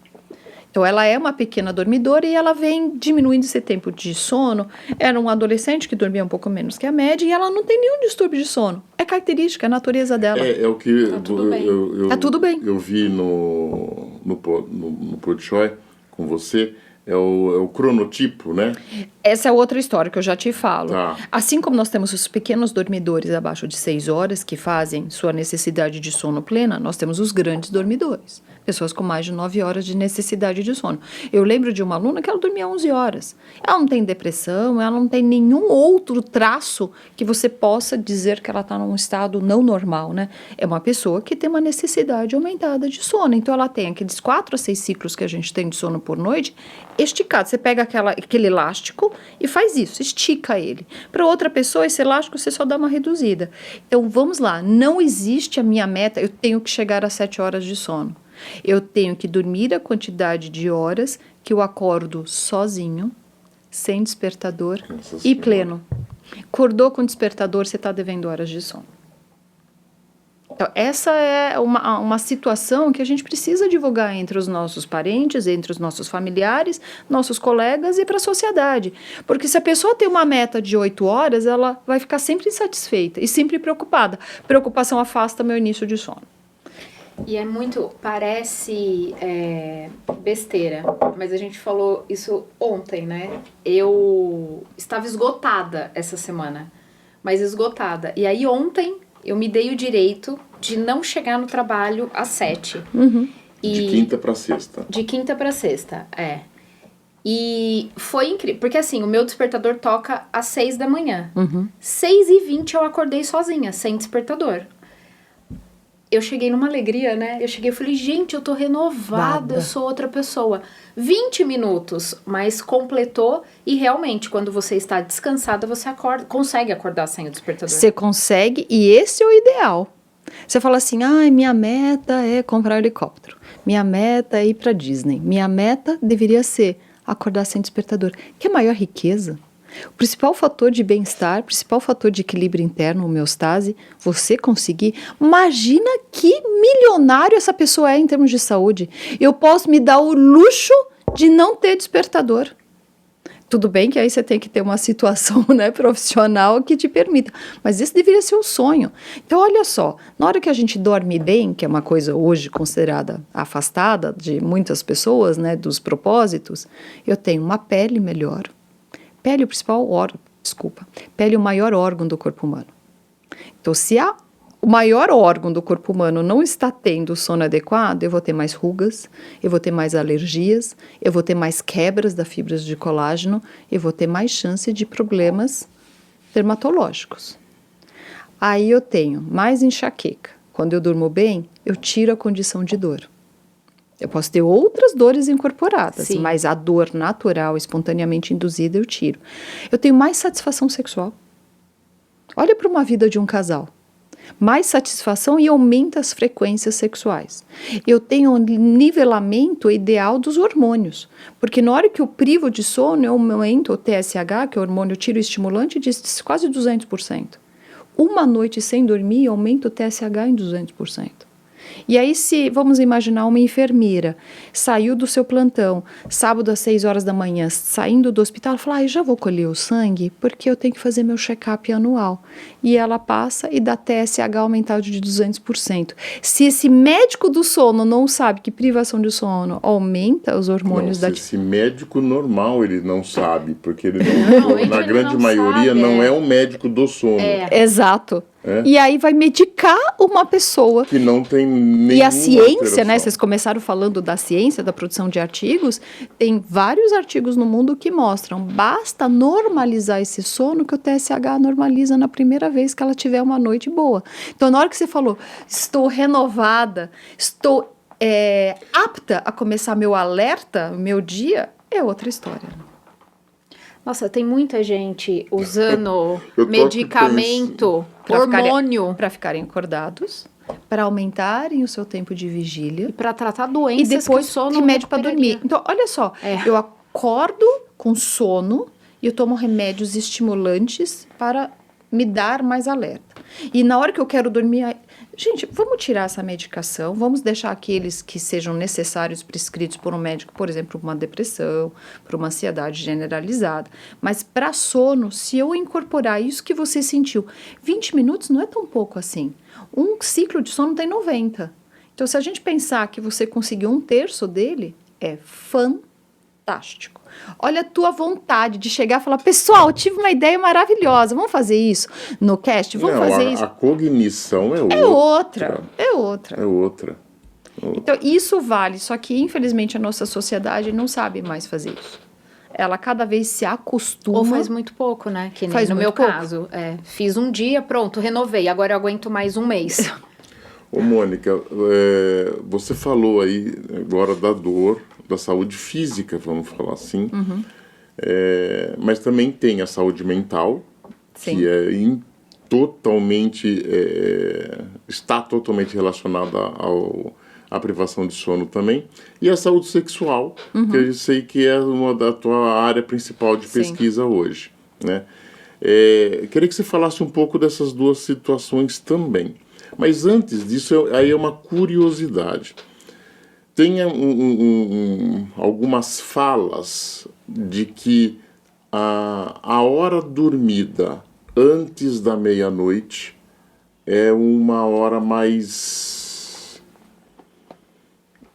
Então, ela é uma pequena dormidora e ela vem diminuindo esse tempo de sono. Era um adolescente que dormia um pouco menos que a média e ela não tem nenhum distúrbio de sono. É característica, é a natureza dela.
É o que
tá tudo bem.
Tá tudo bem.
Eu vi no Podchoy com você, é o cronotipo, né?
Essa é outra história que eu já te falo.
Tá.
Assim como nós temos os pequenos dormidores abaixo de 6 horas que fazem sua necessidade de sono plena, nós temos os grandes dormidores. Pessoas com mais de 9 horas de necessidade de sono. Eu lembro de uma aluna que ela dormia 11 horas. Ela não tem depressão, ela não tem nenhum outro traço que você possa dizer que ela está num estado não normal, né? É uma pessoa que tem uma necessidade aumentada de sono. Então, ela tem aqueles 4 a 6 ciclos que a gente tem de sono por noite esticado. Você pega aquele elástico e faz isso, estica ele. Para outra pessoa, esse elástico você só dá uma reduzida. Então, vamos lá. Não existe a minha meta, eu tenho que chegar a 7 horas de sono. Eu tenho que dormir a quantidade de horas que eu acordo sozinho, sem despertador e pleno. Acordou com despertador, você está devendo horas de sono. Então, essa é uma situação que a gente precisa divulgar entre os nossos parentes, entre os nossos familiares, nossos colegas e para a sociedade. Porque se a pessoa tem uma meta de 8 horas, ela vai ficar sempre insatisfeita e sempre preocupada. Preocupação afasta meu início de sono.
E é muito, parece besteira, mas a gente falou isso ontem, né? Eu estava esgotada essa semana, mas esgotada. E aí ontem eu me dei o direito de não chegar no trabalho às 7.
Uhum.
De quinta para sexta.
De quinta para sexta, E foi incrível, porque assim, o meu despertador toca às 6 da manhã. 6h20 eu acordei sozinha, sem despertador. Eu cheguei numa alegria, né? Eu falei, gente, eu tô renovada, eu sou outra pessoa. 20 minutos, mas completou e realmente, quando você está descansada, você consegue acordar sem o despertador.
Você consegue e esse é o ideal. Você fala assim, minha meta é comprar um helicóptero. Minha meta é ir pra Disney. Minha meta deveria ser acordar sem despertador. Que é a maior riqueza. O principal fator de bem-estar, o principal fator de equilíbrio interno, homeostase, você conseguir. Imagina que milionário essa pessoa é em termos de saúde. Eu posso me dar o luxo de não ter despertador. Tudo bem que aí você tem que ter uma situação, né, profissional que te permita, mas esse deveria ser o sonho. Então, olha só, na hora que a gente dorme bem, que é uma coisa hoje considerada afastada de muitas pessoas, né, dos propósitos, eu tenho uma pele melhor. Pele é o principal órgão, pele é o maior órgão do corpo humano. Então, se o maior órgão do corpo humano não está tendo o sono adequado, eu vou ter mais rugas, eu vou ter mais alergias, eu vou ter mais quebras das fibras de colágeno, eu vou ter mais chance de problemas dermatológicos. Aí eu tenho mais enxaqueca. Quando eu durmo bem, eu tiro a condição de dor. Eu posso ter outras dores incorporadas,
Sim.
mas a dor natural, espontaneamente induzida, eu tiro. Eu tenho mais satisfação sexual. Olha para uma vida de um casal. Mais satisfação e aumenta as frequências sexuais. Eu tenho um nivelamento ideal dos hormônios, porque na hora que eu privo de sono, eu aumento o TSH, que é o hormônio tiroestimulante, de quase 200%. Uma noite sem dormir, aumenta o TSH em 200%. E aí, se vamos imaginar uma enfermeira saiu do seu plantão, sábado às 6 horas da manhã, saindo do hospital, fala, eu já vou colher o sangue porque eu tenho que fazer meu check-up anual. E ela passa e dá TSH aumentado de 200%. Se esse médico do sono não sabe que privação de sono aumenta os hormônios
não,
da...
esse médico normal ele não sabe, porque ele na
ele
grande
não
maioria
sabe,
não é um médico do sono.
Exato.
É.
E aí vai medicar uma pessoa.
Que não tem nenhuma
E a ciência, né?
alteração.
Vocês começaram falando da ciência, da produção de artigos. Tem vários artigos no mundo que mostram. Basta normalizar esse sono que o TSH normaliza na primeira vez que ela tiver uma noite boa. Então, na hora que você falou, estou renovada, estou apta a começar meu alerta, meu dia, é outra história.
Nossa, tem muita gente usando
Eu tô
medicamento, hormônio,
Para ficarem acordados, para aumentarem o seu tempo de vigília.
para tratar
E
doenças
depois
que o sono
remédio para
recuperaria.
dormir. Então, olha só, eu acordo com sono e eu tomo remédios estimulantes para me dar mais alerta. E na hora que eu quero dormir, gente, vamos tirar essa medicação, vamos deixar aqueles que sejam necessários prescritos por um médico, por exemplo, para uma depressão, para uma ansiedade generalizada. Mas para sono, se eu incorporar isso que você sentiu, 20 minutos não é tão pouco assim. Um ciclo de sono tem 90. Então, se a gente pensar que você conseguiu 1/3 dele, é fantástico. Olha a tua vontade de chegar e falar, pessoal, tive uma ideia maravilhosa, vamos fazer isso no cast? Vamos fazer isso?
A cognição é
É
outra.
outra.
É outra.
Então, isso vale, só que infelizmente a nossa sociedade não sabe mais fazer isso. Ela cada vez se acostuma.
Ou faz muito pouco, né? Que nem
Faz
no
muito
meu
pouco.
caso. Fiz um dia, pronto, renovei. Agora eu aguento mais um mês.
Ô, Mônica, você falou aí agora da dor, da saúde física, vamos falar assim.
Uhum.
Mas também tem a saúde mental,
Sim.
que está totalmente relacionada à privação de sono também. E a saúde sexual, que eu sei que é uma da tua área principal de pesquisa hoje, né? Queria que você falasse um pouco dessas duas situações também. Mas antes disso, aí é uma curiosidade. Tem algumas falas de que a hora dormida antes da meia-noite é uma hora mais...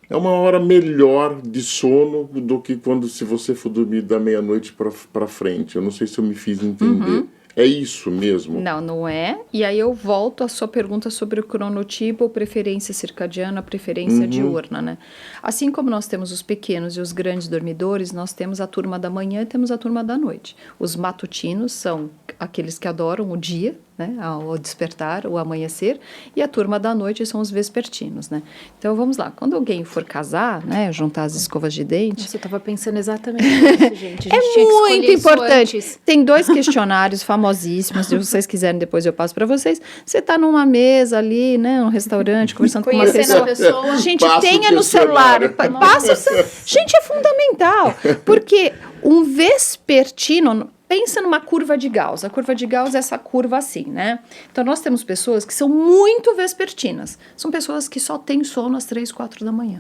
É uma hora melhor de sono do que se você for dormir da meia-noite para frente. Eu não sei se eu me fiz entender. É isso mesmo?
Não é. E aí eu volto à sua pergunta sobre o cronotipo ou preferência circadiana, preferência diurna, né? Assim como nós temos os pequenos e os grandes dormidores, nós temos a turma da manhã e temos a turma da noite. Os matutinos são aqueles que adoram o dia, né? O despertar, o amanhecer, e a turma da noite são os vespertinos, né? Então vamos lá, quando alguém for casar, né, juntar as escovas de dente...
Você estava pensando exatamente nisso, gente. A gente tinha que
muito
escolher isso
importante.
antes.
Tem 2 questionários famosíssimos, se vocês quiserem depois eu passo para vocês. Você está numa mesa ali, né, um restaurante, conversando com uma
Conhecendo
pessoa.
a pessoa.
Gente,
Passa o
tenha no celular.
questionário.
Gente, é fundamental, porque um vespertino... Pensa numa curva de Gauss. A curva de Gauss é essa curva assim, né? Então, nós temos pessoas que são muito vespertinas. São pessoas que só têm sono às 3, 4 da manhã.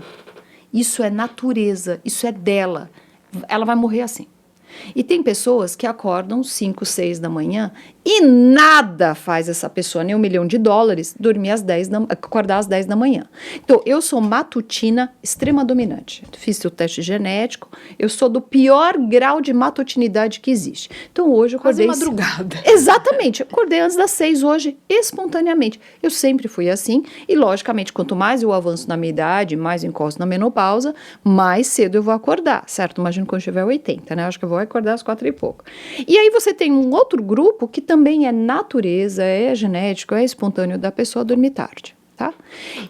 Isso é natureza, isso é dela. Ela vai morrer assim. E tem pessoas que acordam 5, 6 da manhã e nada faz essa pessoa, nem $1 milhão, dormir acordar às 10 da manhã. Então, eu sou matutina extrema dominante. Fiz o teste genético, eu sou do pior grau de matutinidade que existe. Então, hoje eu acordei...
Quase madrugada.
Exatamente, eu acordei antes das 6 hoje, espontaneamente. Eu sempre fui assim, e logicamente, quanto mais eu avanço na minha idade, mais eu encosto na menopausa, mais cedo eu vou acordar, certo? Imagino quando eu tiver 80, né? Acho que eu vou acordar às 4 e pouco. E aí você tem um outro grupo que também é natureza, é genético, é espontâneo da pessoa dormir tarde, tá?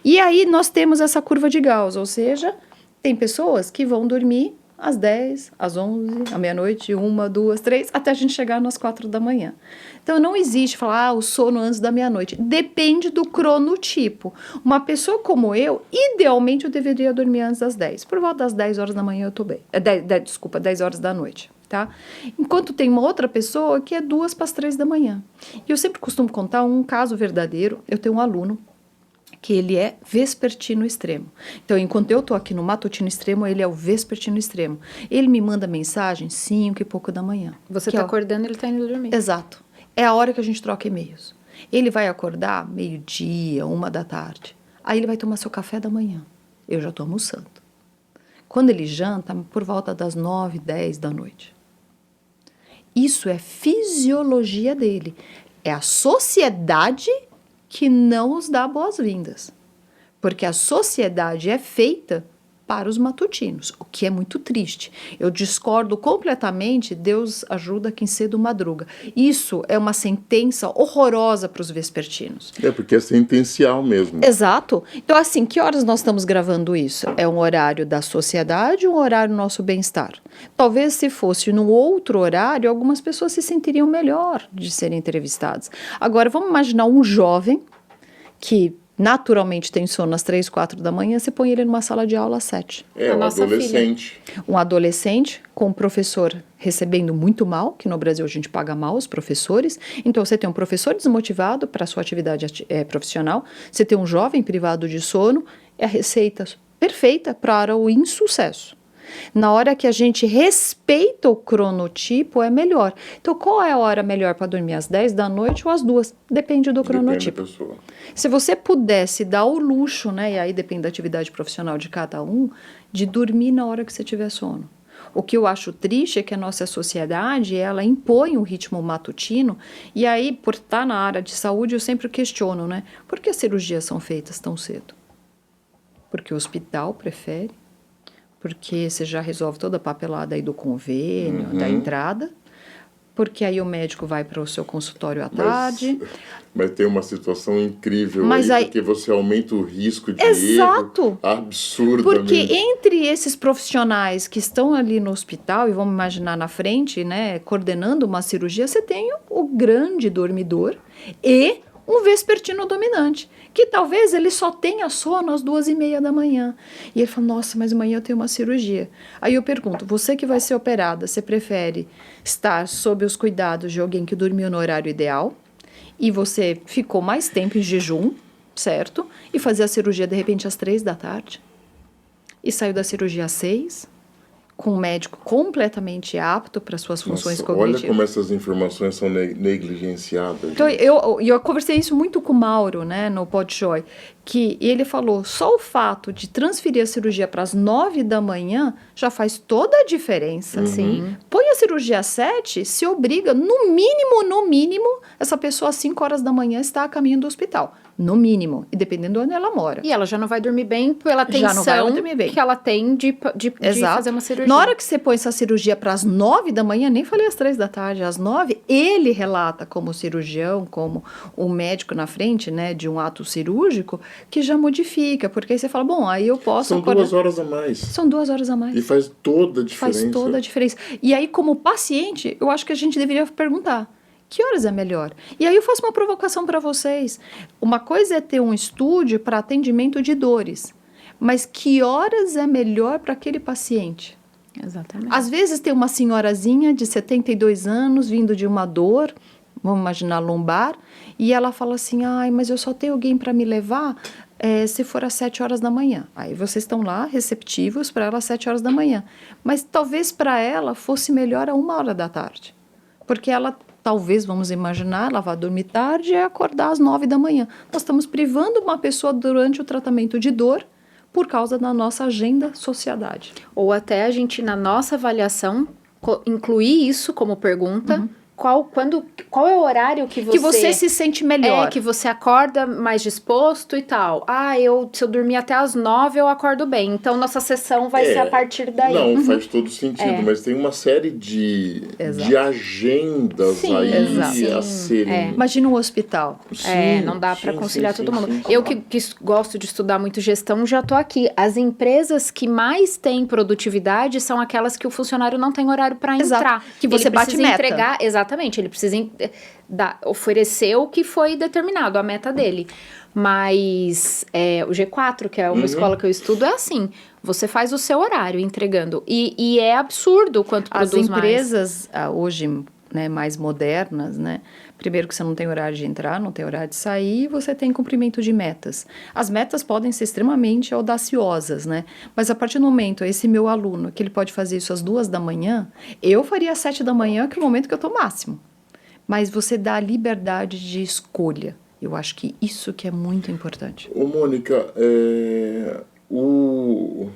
E aí nós temos essa curva de Gauss, ou seja, tem pessoas que vão dormir às 10, às 11, à meia-noite, 1, 2, 3, até a gente chegar nas 4 da manhã. Então, não existe falar, o sono antes da meia-noite. Depende do cronotipo. Uma pessoa como eu, idealmente, eu deveria dormir antes das 10. Por volta das 10 horas da manhã eu tô bem. 10 horas da noite, tá? Enquanto tem uma outra pessoa que é 2 para as 3 da manhã. E eu sempre costumo contar um caso verdadeiro. Eu tenho um aluno que ele é vespertino extremo. Então, enquanto eu estou aqui no matutino extremo, ele é o vespertino extremo. Ele me manda mensagem 5 e pouco da manhã.
Você
que
tá acordando, ele tá indo dormir.
Exato. É a hora que a gente troca e-mails. Ele vai acordar meio-dia, 1 da tarde. Aí ele vai tomar seu café da manhã. Eu já estou almoçando. Quando ele janta, por volta das 9, 10 da noite. Isso é fisiologia dele. É a sociedade que não os dá boas-vindas. Porque a sociedade é feita para os matutinos, o que é muito triste. Eu discordo completamente, Deus ajuda quem cedo madruga. Isso é uma sentença horrorosa para os vespertinos.
É porque é sentencial mesmo.
Exato. Então, assim, que horas nós estamos gravando isso? É um horário da sociedade ou um horário do nosso bem-estar? Talvez se fosse num outro horário, algumas pessoas se sentiriam melhor de serem entrevistadas. Agora, vamos imaginar um jovem que naturalmente tem sono às 3, 4 da manhã, você põe ele numa sala de aula às 7.
É, um adolescente.
Um adolescente com um professor recebendo muito mal, que no Brasil a gente paga mal os professores. Então, você tem um professor desmotivado para a sua atividade profissional, você tem um jovem privado de sono, é a receita perfeita para o insucesso. Na hora que a gente respeita o cronotipo, é melhor. Então, qual é a hora melhor para dormir? Às 10 da noite ou às 2? Depende do cronotipo.
Depende da pessoa.
Se você pudesse dar o luxo, né, e aí depende da atividade profissional de cada um, de dormir na hora que você tiver sono. O que eu acho triste é que a nossa sociedade, ela impõe um ritmo matutino, e aí, por estar na área de saúde, eu sempre questiono, né? Por que as cirurgias são feitas tão cedo? Porque o hospital prefere, porque você já resolve toda a papelada aí do convênio, da entrada, porque aí o médico vai para o seu consultório à tarde.
Mas tem uma situação incrível
aí,
porque você aumenta o risco de
exato,
erro absurdamente.
Porque entre esses profissionais que estão ali no hospital, e vamos imaginar na frente, né, coordenando uma cirurgia, você tem o grande dormidor e um vespertino dominante, que talvez ele só tenha sono às 2:30 da manhã. E ele fala, nossa, mas amanhã eu tenho uma cirurgia. Aí eu pergunto, você que vai ser operada, você prefere estar sob os cuidados de alguém que dormiu no horário ideal e você ficou mais tempo em jejum, certo? E fazer a cirurgia de repente às 3 da tarde? E saiu da cirurgia às 6? Com um médico completamente apto para suas funções cognitivas.
Olha como essas informações são negligenciadas.
Então, eu conversei isso muito com o Mauro, né, no Podjoy, que ele falou, só o fato de transferir a cirurgia para as 9 da manhã já faz toda a diferença. Sim. Põe a cirurgia às 7, se obriga, no mínimo, essa pessoa às 5 horas da manhã está a caminho do hospital. No mínimo. E dependendo de onde ela mora.
E ela já não vai dormir bem pela tensão que ela tem de fazer uma cirurgia.
Na hora que você põe essa cirurgia para as 9 da manhã, nem falei às 3 da tarde, às 9, ele relata como cirurgião, como o médico na frente, né, de um ato cirúrgico, que já modifica. Porque aí você fala, bom, aí eu posso...
São 2 horas a mais.
São 2 horas a mais.
E faz toda a diferença.
Faz toda a diferença. E aí, como paciente, eu acho que a gente deveria perguntar, que horas é melhor? E aí eu faço uma provocação para vocês. Uma coisa é ter um estúdio para atendimento de dores, mas que horas é melhor para aquele paciente?
Exatamente.
Às vezes tem uma senhorazinha de 72 anos vindo de uma dor, vamos imaginar lombar, e ela fala assim, ai, mas eu só tenho alguém para me levar se for às 7 horas da manhã. Aí vocês estão lá receptivos para ela às 7 horas da manhã. Mas talvez para ela fosse melhor a 1 hora da tarde. Porque ela, talvez, vamos imaginar, ela vai dormir tarde e acordar às 9 da manhã. Nós estamos privando uma pessoa durante o tratamento de dor por causa da nossa agenda sociedade.
Ou até a gente, na nossa avaliação, incluir isso como pergunta. Qual é o horário que
você se sente melhor?
Que você acorda mais disposto e tal. Se eu dormir até às 9, eu acordo bem. Então, nossa sessão vai ser a partir daí.
Não, faz todo sentido, mas tem uma série de agendas a serem...
Imagina um hospital.
Não dá para conciliar todo mundo. Eu que gosto de estudar muito gestão, já tô aqui. As empresas que mais têm produtividade são aquelas que o funcionário não tem horário para entrar.
Que você bate meta.
Entregar, exatamente, ele precisa oferecer o que foi determinado, a meta dele. Mas o G4, que é uma escola que eu estudo, é assim, você faz o seu horário entregando. E é absurdo o quanto produz mais.
As empresas hoje, né, mais modernas, né? Primeiro que você não tem horário de entrar, não tem horário de sair, você tem cumprimento de metas. As metas podem ser extremamente audaciosas, né? Mas a partir do momento, esse meu aluno, que ele pode fazer isso às 2 da manhã, eu faria às 7 da manhã, que é o momento que eu estou máximo. Mas você dá a liberdade de escolha. Eu acho que isso que é muito importante.
Ô, Mônica, o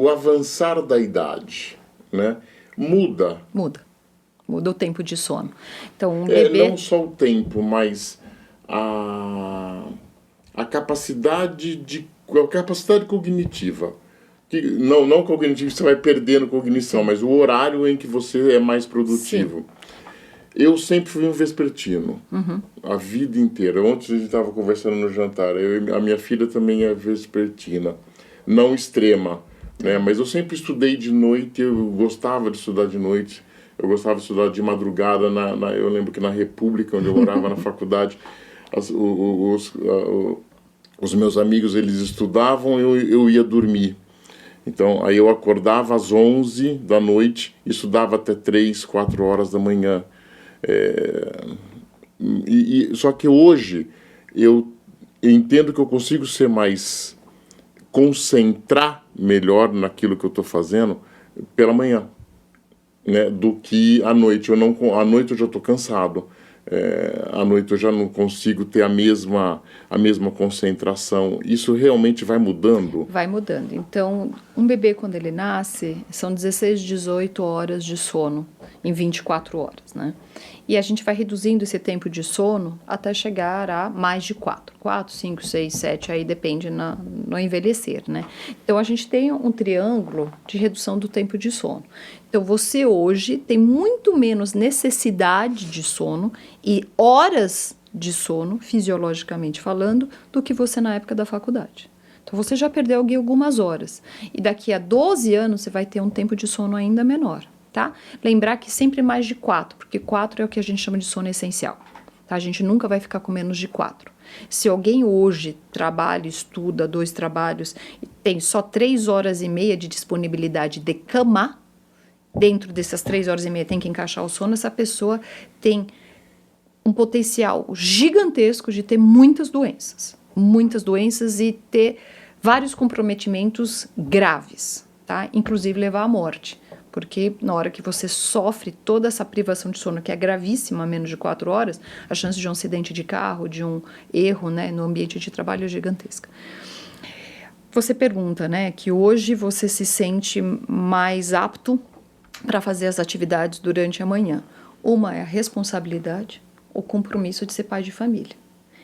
avançar da idade, né, muda.
Muda o tempo de sono. Então, bebê...
Não só o tempo, mas a capacidade cognitiva. Não cognitiva, você vai perdendo cognição, mas o horário em que você é mais produtivo. Sim. Eu sempre fui um vespertino, a vida inteira. Ontem a gente estava conversando no jantar, a minha filha também é vespertina, não extrema, né? Mas eu sempre estudei de noite, eu gostava de estudar de noite. Eu gostava de estudar de madrugada, eu lembro que na República, onde eu morava na faculdade, os meus amigos, eles estudavam, eu ia dormir. Então, aí eu acordava às 11 da noite e estudava até 3, 4 horas da manhã. Só que hoje, eu entendo que eu consigo ser mais... concentrar melhor naquilo que eu estou fazendo pela manhã. Né, do que à noite. À noite eu já estou cansado. À noite eu já não consigo ter a mesma concentração. Isso realmente vai mudando?
Vai mudando. Então, um bebê, quando ele nasce, são 16, 18 horas de sono em 24 horas, né? E a gente vai reduzindo esse tempo de sono até chegar a mais de 4, 5, 6, 7, aí depende no envelhecer, né? Então, a gente tem um triângulo de redução do tempo de sono. Então, você hoje tem muito menos necessidade de sono e horas de sono, fisiologicamente falando, do que você na época da faculdade. Então, você já perdeu algumas horas. E daqui a 12 anos, você vai ter um tempo de sono ainda menor. Tá? Lembrar que sempre mais de 4, porque 4 é o que a gente chama de sono essencial. Tá? A gente nunca vai ficar com menos de 4. Se alguém hoje trabalha, estuda 2 trabalhos e tem só 3 horas e meia de disponibilidade de cama, dentro dessas 3 horas e meia tem que encaixar o sono, essa pessoa tem um potencial gigantesco de ter muitas doenças e ter vários comprometimentos graves, tá? Inclusive levar à morte. Porque na hora que você sofre toda essa privação de sono, que é gravíssima, menos de 4 horas, a chance de um acidente de carro, de um erro, né, no ambiente de trabalho é gigantesca. Você pergunta, né, que hoje você se sente mais apto para fazer as atividades durante a manhã. Uma é a responsabilidade, o compromisso de ser pai de família.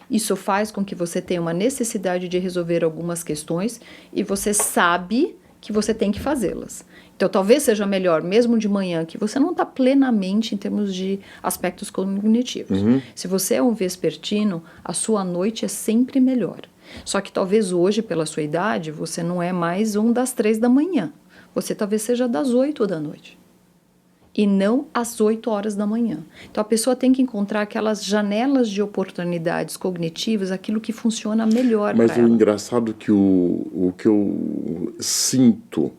Isso faz com que você tenha uma necessidade de resolver algumas questões e você sabe que você tem que fazê-las. Então, talvez seja melhor, mesmo de manhã, que você não está plenamente em termos de aspectos cognitivos. Se você é um vespertino, a sua noite é sempre melhor. Só que talvez hoje, pela sua idade, você não é mais um das 3 da manhã. Você talvez seja das 8 da noite. E não às 8 horas da manhã. Então, a pessoa tem que encontrar aquelas janelas de oportunidades cognitivas, aquilo que funciona melhor para ela.
Mas o engraçado que o que eu sinto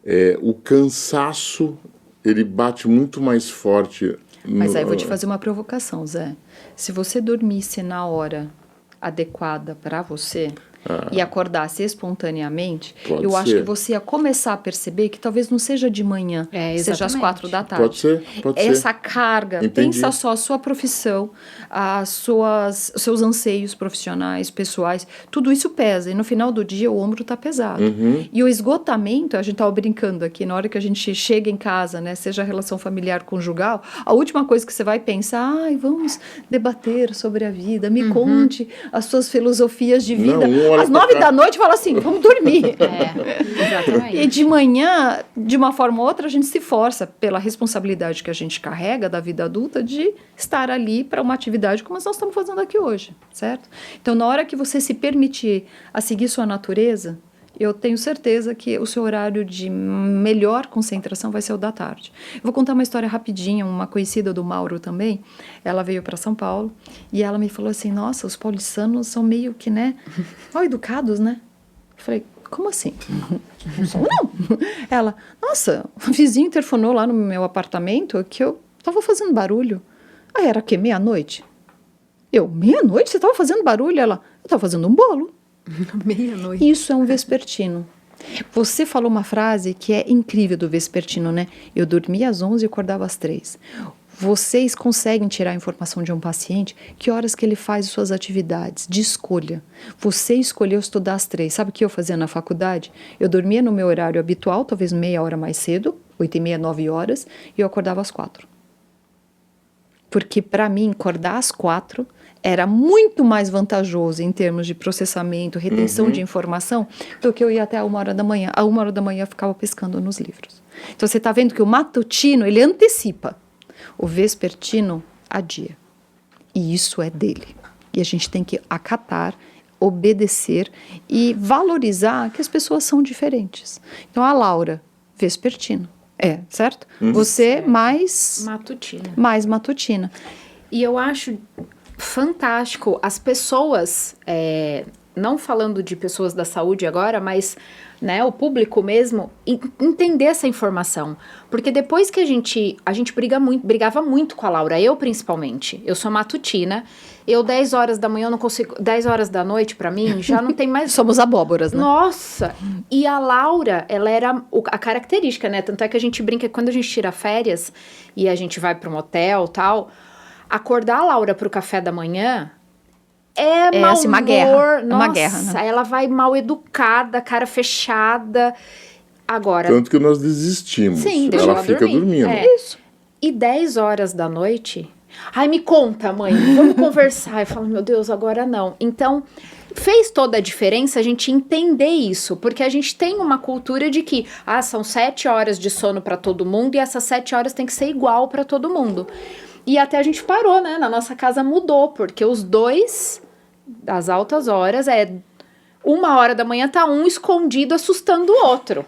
é o cansaço, ele bate muito mais forte.
Mas aí eu vou te fazer uma provocação, Zé. Se você dormisse na hora adequada para você, e acordasse espontaneamente,
Pode
eu acho
ser.
que você ia começar a perceber que talvez não seja de manhã, seja às
exatamente.
4 da tarde.
Pode ser, pode ser.
Essa carga,
Entendi.
pensa só a sua profissão, os seus anseios profissionais, pessoais, tudo isso pesa. E no final do dia o ombro está pesado. E o esgotamento, a gente estava brincando aqui, na hora que a gente chega em casa, né, seja a relação familiar, conjugal, a última coisa que você vai pensar, vamos debater sobre a vida, me conte as suas filosofias de vida.
Não, olha
Às
pra
9
cá.
da noite fala assim, vamos dormir.
Exatamente.
E de manhã, de uma forma ou outra, a gente se força pela responsabilidade que a gente carrega da vida adulta de estar ali para uma atividade como nós estamos fazendo aqui hoje, certo? Então, na hora que você se permitir a seguir sua natureza, eu tenho certeza que o seu horário de melhor concentração vai ser o da tarde. Eu vou contar uma história rapidinha, uma conhecida do Mauro também. Ela veio para São Paulo e ela me falou assim, nossa, os paulistanos são meio que, né, mal educados, né? Eu falei, como assim? Não são, não. Ela, nossa, o vizinho interfonou lá no meu apartamento que eu tava fazendo barulho. Aí era o quê? Meia-noite? Eu, meia-noite? Você tava fazendo barulho? Ela, eu tava fazendo um bolo.
Meia-noite.
Isso é um vespertino. Você falou uma frase que é incrível do vespertino, né? Eu dormia às 11 e acordava às 3. Vocês conseguem tirar a informação de um paciente que horas que ele faz suas atividades de escolha. Você escolheu estudar às 3. Sabe o que eu fazia na faculdade? Eu dormia no meu horário habitual, talvez meia hora mais cedo, 8h30, 9 horas, e eu acordava às 4. Porque para mim, acordar às 4 era muito mais vantajoso em termos de processamento, retenção de informação, do que eu ir até a 1h da manhã. A 1h da manhã eu ficava pescando nos livros. Então você está vendo que o matutino, ele antecipa. O vespertino adia. E isso é dele. E a gente tem que acatar, obedecer e valorizar que as pessoas são diferentes. Então a Laura, vespertino. Certo? Você mais matutina.
E eu acho fantástico as pessoas, não falando de pessoas da saúde agora, mas né, o público mesmo, entender essa informação. Porque depois que a gente brigava muito com a Laura, eu principalmente, eu sou matutina, eu 10 horas da manhã eu não consigo, 10 horas da noite pra mim já não tem mais...
Somos abóboras, né?
Nossa! E a Laura, ela era a característica, né? Tanto é que a gente brinca que quando a gente tira férias e a gente vai pra um hotel e tal, acordar a Laura pro café da manhã é mau
assim, uma
humor.
guerra.
Nossa,
uma guerra, né?
ela vai mal educada, cara fechada. Agora...
Tanto que nós desistimos.
Sim, deixa
ela fica dormindo.
Isso.
E 10 horas da noite... Ai, me conta, mãe, vamos conversar. Eu falo, meu Deus, agora não. Então, fez toda a diferença a gente entender isso, porque a gente tem uma cultura de que, são 7 horas de sono para todo mundo e essas 7 horas tem que ser igual para todo mundo. E até a gente parou, né? Na nossa casa mudou, porque os dois, das altas horas, 1h da manhã tá um escondido assustando o outro.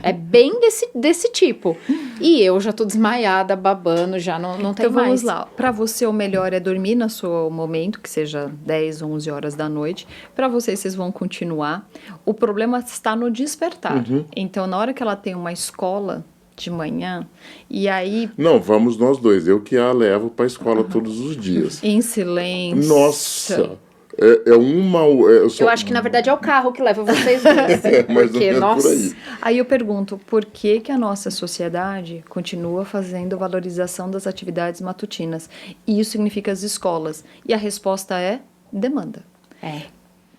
É bem desse tipo. E eu já tô desmaiada, babando, já não tem
então,
mais.
vamos lá. Para você, o melhor é dormir no seu momento, que seja 10, 11 horas da noite. Para vocês vão continuar. O problema está no despertar. Então, na hora que ela tem uma escola de manhã, e aí...
Não, vamos nós dois. Eu que a levo para a escola todos os dias.
Em silêncio.
Nossa!
Eu acho que, na verdade, é o carro que leva vocês dois.
Mais
Porque,
ou menos
nossa...
por aí.
Aí eu pergunto, por que a nossa sociedade continua fazendo valorização das atividades matutinas? E isso significa as escolas. E a resposta é demanda.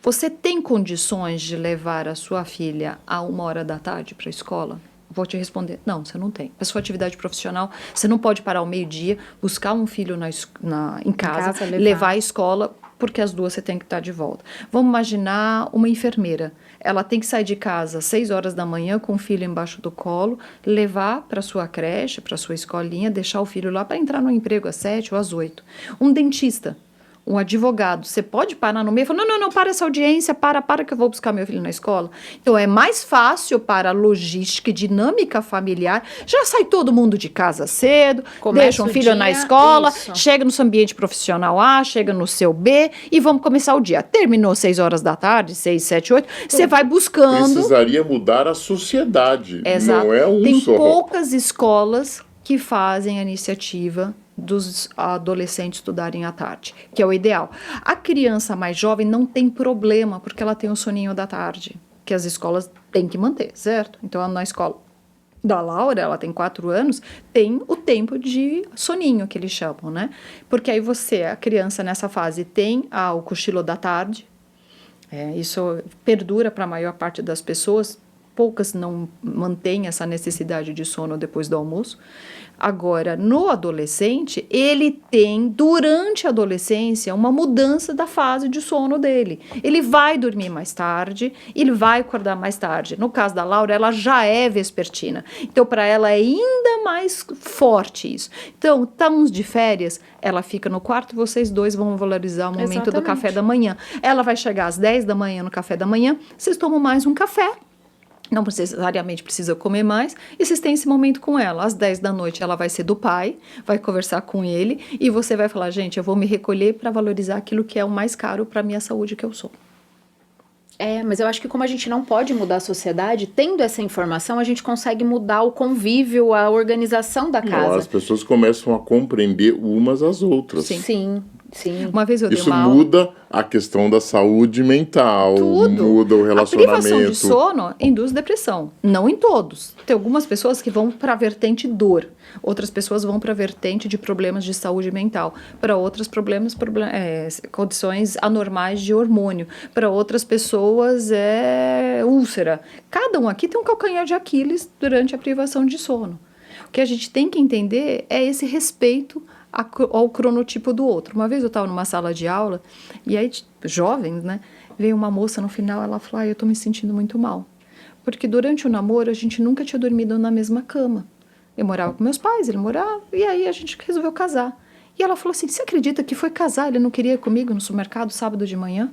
Você tem condições de levar a sua filha a 1h da tarde para a escola? Vou te responder, não, você não tem. A sua atividade profissional, você não pode parar ao meio-dia, buscar um filho em casa, levar à escola, porque as duas você tem que estar de volta. Vamos imaginar uma enfermeira. Ela tem que sair de casa às 6 horas da manhã com o filho embaixo do colo, levar para sua creche, para sua escolinha, deixar o filho lá para entrar no emprego às 7 ou às 8. Um dentista, um advogado, você pode parar no meio e falar, não, para essa audiência, para que eu vou buscar meu filho na escola. Então, é mais fácil para a logística e dinâmica familiar, já sai todo mundo de casa cedo, deixa um filho na escola, chega no seu ambiente profissional A, chega no seu B, e vamos começar o dia. Terminou 6 horas da tarde, 6, 7, 8, você vai buscando...
Precisaria mudar a sociedade,
Exato.
não é um
Tem
só.
poucas escolas que fazem a iniciativa dos adolescentes estudarem à tarde, que é o ideal. A criança mais jovem não tem problema, porque ela tem o soninho da tarde, que as escolas têm que manter, certo? Então, na escola da Laura, ela tem 4 anos, tem o tempo de soninho, que eles chamam, né? Porque aí a criança nessa fase tem o cochilo da tarde, isso perdura para a maior parte das pessoas, poucas não mantêm essa necessidade de sono depois do almoço. Agora, no adolescente, ele tem, durante a adolescência, uma mudança da fase de sono dele. Ele vai dormir mais tarde, ele vai acordar mais tarde. No caso da Laura, ela já é vespertina. Então, para ela é ainda mais forte isso. Então, estamos de férias, ela fica no quarto, vocês dois vão valorizar o momento do café da manhã. Ela vai chegar às 10 da manhã no café da manhã, vocês tomam mais um café. Não necessariamente precisa comer mais, e vocês têm esse momento com ela. Às 10 da noite ela vai ser do pai, vai conversar com ele, e você vai falar, gente, eu vou me recolher para valorizar aquilo que é o mais caro para a minha saúde, que eu sou.
Mas eu acho que como a gente não pode mudar a sociedade, tendo essa informação, a gente consegue mudar o convívio, a organização da casa.
Não, as pessoas começam a compreender umas às outras.
Sim.
Uma vez eu dei
Isso
uma aula...
muda a questão da saúde mental, muda o relacionamento.
A privação de sono induz depressão. Não em todos. Tem algumas pessoas que vão para a vertente dor. Outras pessoas vão para a vertente de problemas de saúde mental. Para outras, condições anormais de hormônio. Para outras pessoas, úlcera. Cada um aqui tem um calcanhar de Aquiles durante a privação de sono. O que a gente tem que entender é esse respeito ao cronotipo do outro. Uma vez eu estava numa sala de aula, e aí, jovens, né, veio uma moça no final, ela falou, eu tô me sentindo muito mal. Porque durante o namoro, a gente nunca tinha dormido na mesma cama. Eu morava com meus pais, ele morava, e aí a gente resolveu casar. E ela falou assim, você acredita que foi casar, ele não queria ir comigo no supermercado sábado de manhã?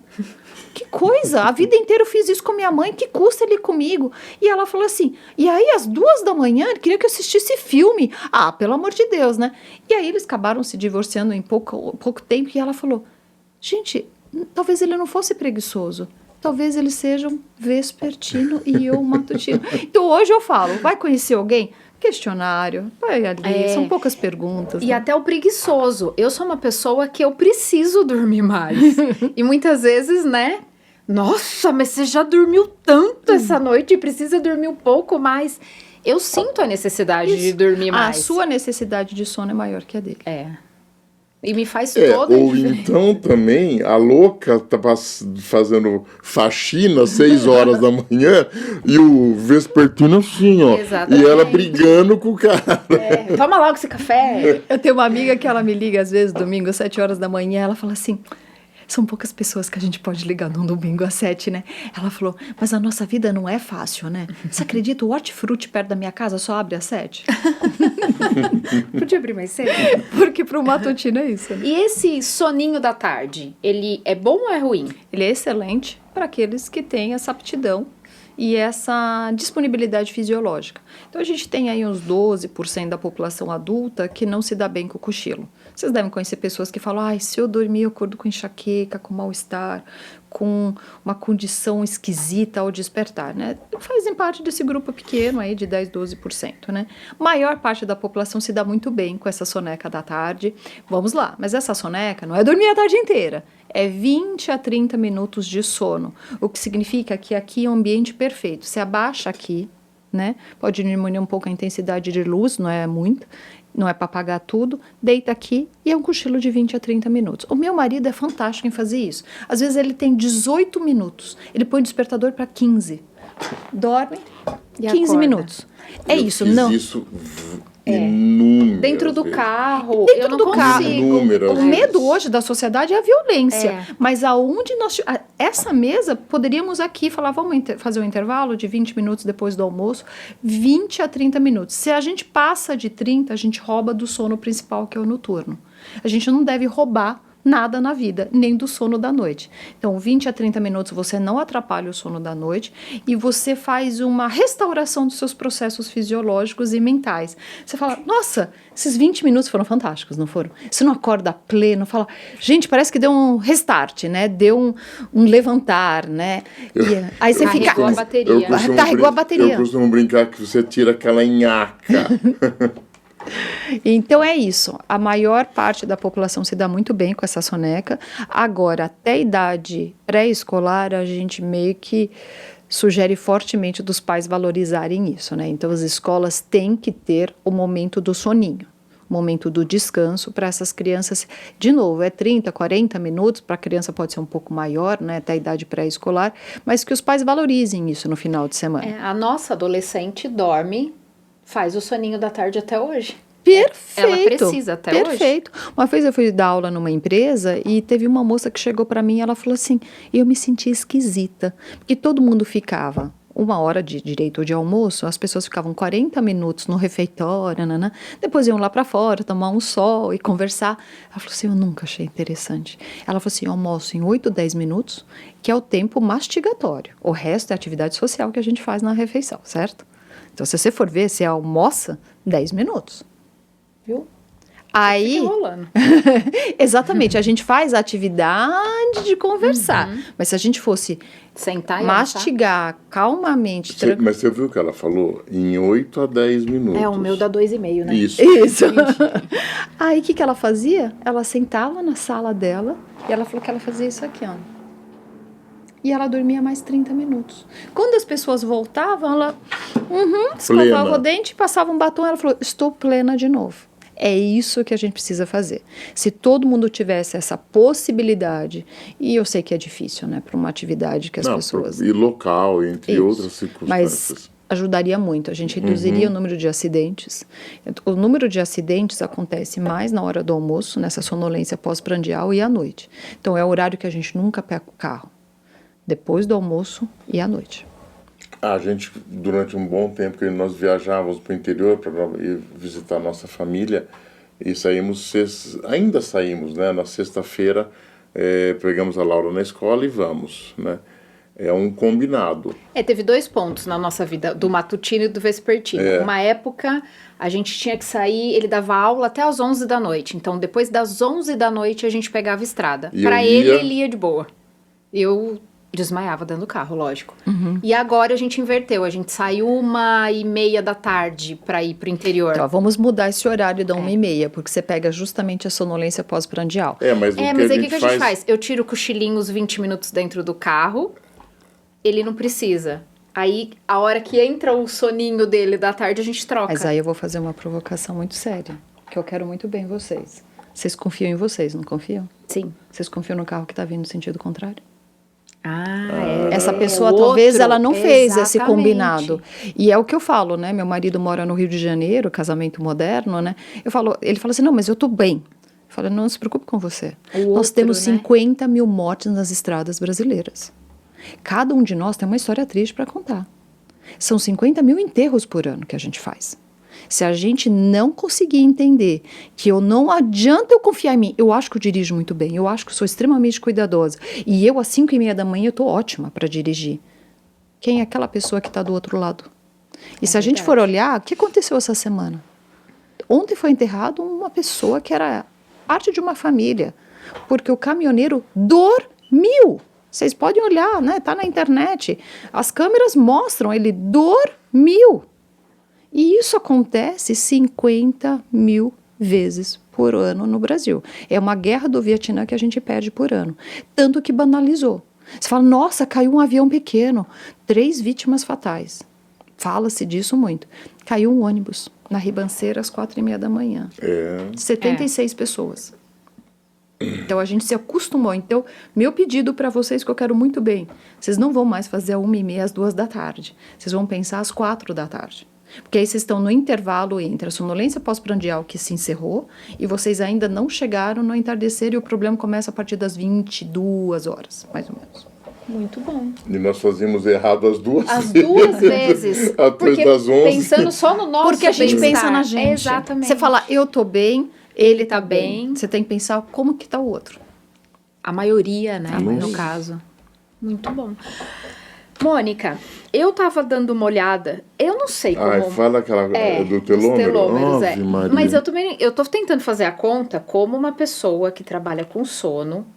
Que coisa, a vida inteira eu fiz isso com minha mãe, que custa ele ir comigo? E ela falou assim, e aí às 2 da manhã ele queria que eu assistisse filme. Ah, pelo amor de Deus, né? E aí eles acabaram se divorciando em pouco tempo, e ela falou, gente, talvez ele não fosse preguiçoso. Talvez eles sejam vespertino e eu matutino. Então hoje eu falo, vai conhecer alguém? Questionário, vai ali, são poucas perguntas.
E
né?
até o preguiçoso. Eu sou uma pessoa que eu preciso dormir mais. E muitas vezes, né? Nossa, mas você já dormiu tanto essa noite e precisa dormir um pouco mais. Eu sinto a necessidade de dormir mais.
A sua necessidade de sono é maior que a dele.
E me faz toda a
ou
diferença.
então também a louca tá fazendo faxina às 6 horas da manhã e o vespertino assim, ó.
Exatamente.
E ela brigando com o cara.
Toma logo esse café.
Eu tenho uma amiga que ela me liga às vezes domingo às 7 horas da manhã, ela fala assim, são poucas pessoas que a gente pode ligar num domingo às 7, né? Ela falou, mas a nossa vida não é fácil, né? Você acredita, o hortifruti perto da minha casa só abre às 7?
Podia abrir mais cedo?
Porque pro matutino é isso. Né?
E esse soninho da tarde, ele é bom ou é ruim?
Ele é excelente para aqueles que têm essa aptidão e essa disponibilidade fisiológica. Então, a gente tem aí uns 12% da população adulta que não se dá bem com o cochilo. Vocês devem conhecer pessoas que falam, se eu dormir eu acordo com enxaqueca, com mal-estar, com uma condição esquisita ao despertar, né? Fazem parte desse grupo pequeno aí de 10, 12%, né? Maior parte da população se dá muito bem com essa soneca da tarde. Vamos lá, mas essa soneca não é dormir a tarde inteira. É 20 a 30 minutos de sono, o que significa que aqui é um ambiente perfeito. Você abaixa aqui, né? Pode diminuir um pouco a intensidade de luz, não é muito, não é para apagar tudo, deita aqui e é um cochilo de 20 a 30 minutos. O meu marido é fantástico em fazer isso. Às vezes ele tem 18 minutos, ele põe o despertador para 15. Dorme,
E
15
acorda.
minutos.
Eu
isso,
fiz
não.
isso inúmeras
Dentro do
vezes.
carro,
Dentro
eu não
do carro.
consigo.
Inúmeras
O
vezes.
medo hoje da sociedade é a violência.
É.
Mas aonde nós... Essa mesa, poderíamos aqui falar, vamos fazer um intervalo de 20 minutos depois do almoço, 20 a 30 minutos. Se a gente passa de 30, a gente rouba do sono principal, que é o noturno. A gente não deve roubar nada na vida, nem do sono da noite. Então, 20 a 30 minutos você não atrapalha o sono da noite e você faz uma restauração dos seus processos fisiológicos e mentais. Você fala, nossa, esses 20 minutos foram fantásticos, não foram? Você não acorda pleno, fala, gente, parece que deu um restart, né? Deu um levantar, né? Aí você fica...
Carregou a bateria.
Carregou a bateria.
Eu costumo brincar que você tira aquela nhaca.
Então é isso. A maior parte da população se dá muito bem com essa soneca. Agora, até a idade pré-escolar, a gente meio que sugere fortemente dos pais valorizarem isso, né? Então as escolas têm que ter o momento do soninho, o momento do descanso para essas crianças. De novo, é 30, 40 minutos, para a criança pode ser um pouco maior, né? Até a idade pré-escolar, mas que os pais valorizem isso no final de semana.
A nossa adolescente dorme, faz o soninho da tarde até hoje.
Perfeito.
Ela precisa até hoje.
Perfeito. Uma vez eu fui dar aula numa empresa e teve uma moça que chegou para mim e ela falou assim, eu me senti esquisita, porque todo mundo ficava 1 hora de direito de almoço, as pessoas ficavam 40 minutos no refeitório, depois iam lá para fora tomar um sol e conversar. Ela falou assim, eu nunca achei interessante. Ela falou assim, eu almoço em 8, 10 minutos, que é o tempo mastigatório. O resto é atividade social que a gente faz na refeição, certo? Então, se você for ver, você almoça 10 minutos.
Viu?
Aí,
Fica rolando.
exatamente, a gente faz a atividade de conversar, mas se a gente fosse
Sentar e
mastigar calmamente,
Mas você viu o que ela falou? Em 8 a 10 minutos.
O meu dá 2,5, né?
Isso.
Isso. Aí, o que ela fazia? Ela sentava na sala dela e ela falou que ela fazia isso aqui, ó. E ela dormia mais 30 minutos. Quando as pessoas voltavam, ela escovava o dente, passava um batom, ela falou, estou plena de novo. É isso que a gente precisa fazer. Se todo mundo tivesse essa possibilidade, e eu sei que é difícil, né, para uma atividade que as pessoas...
E local, entre
Isso.
outras circunstâncias.
Mas ajudaria muito, a gente reduziria o número de acidentes. O número de acidentes acontece mais na hora do almoço, nessa sonolência pós-prandial e à noite. Então é o horário que a gente nunca pega o carro. Depois do almoço e à noite.
A gente, durante um bom tempo, que nós viajávamos para o interior para ir visitar a nossa família, e ainda saímos, né? Na sexta-feira, pegamos a Laura na escola e vamos, né? É um combinado.
Teve 2 pontos na nossa vida, do matutino e do vespertino. Uma época, a gente tinha que sair, ele dava aula até às 11 da noite. Então, depois das 11 da noite, a gente pegava estrada. Para ele ia de boa. Eu desmaiava dentro do carro, lógico. E agora a gente inverteu. A gente saiu 1h30 da tarde para ir pro interior.
Então, vamos mudar esse horário da 1h30, porque você pega justamente a sonolência pós-prandial.
Mas
aí o que a gente faz? Eu tiro o cochilinho uns 20 minutos dentro do carro, ele não precisa. Aí, a hora que entra o soninho dele da tarde, a gente troca.
Mas aí eu vou fazer uma provocação muito séria, que eu quero muito bem vocês. Vocês confiam em vocês, não confiam?
Sim.
Vocês confiam no carro que está vindo no sentido contrário?
Essa
pessoa talvez ela não fez esse combinado. E é o que eu falo, né? Meu marido mora no Rio de Janeiro, casamento moderno, né? Ele fala assim, não, mas eu tô bem. Eu falo, não se preocupe com você. Nós temos 50 mil mortes nas estradas brasileiras. Cada um de nós tem uma história triste para contar. São 50 mil enterros por ano que a gente faz. Se a gente não conseguir entender que não adianta eu confiar em mim, eu acho que eu dirijo muito bem, eu acho que eu sou extremamente cuidadosa, e eu às 5h30 da manhã eu tô ótima para dirigir. Quem é aquela pessoa que está do outro lado? E se a gente for olhar, o que aconteceu essa semana? Ontem foi enterrado uma pessoa que era parte de uma família, porque o caminhoneiro dormiu. Vocês podem olhar, né? Tá na internet. As câmeras mostram, ele dormiu. E isso acontece 50 mil vezes por ano no Brasil. É uma guerra do Vietnã que a gente perde por ano. Tanto que banalizou. Você fala, nossa, caiu um avião pequeno. 3 vítimas fatais. Fala-se disso muito. Caiu um ônibus na Ribanceira às 4h30 da manhã. 76 pessoas. Então a gente se acostumou. Então, meu pedido para vocês, que eu quero muito bem, vocês não vão mais fazer às 1h30, às 2 da tarde. Vocês vão pensar às 4 da tarde. Porque aí vocês estão no intervalo entre a sonolência pós-prandial que se encerrou e vocês ainda não chegaram no entardecer e o problema começa a partir das 22 horas, mais ou menos.
Muito bom.
E nós fazíamos errado as 2 vezes.
As 2 vezes.
Atrás das 11.
Pensando só no nosso
Porque a gente
bem-estar.
pensa na gente.
Exatamente.
Você fala, eu tô bem, ele tá bem. Você tem que pensar como que tá o outro.
A maioria, né, no caso. Muito bom. Mônica, eu tava dando uma olhada, eu não sei como...
fala aquela do telômero?
telômeros, mas eu tô tentando fazer a conta como uma pessoa que trabalha com sono,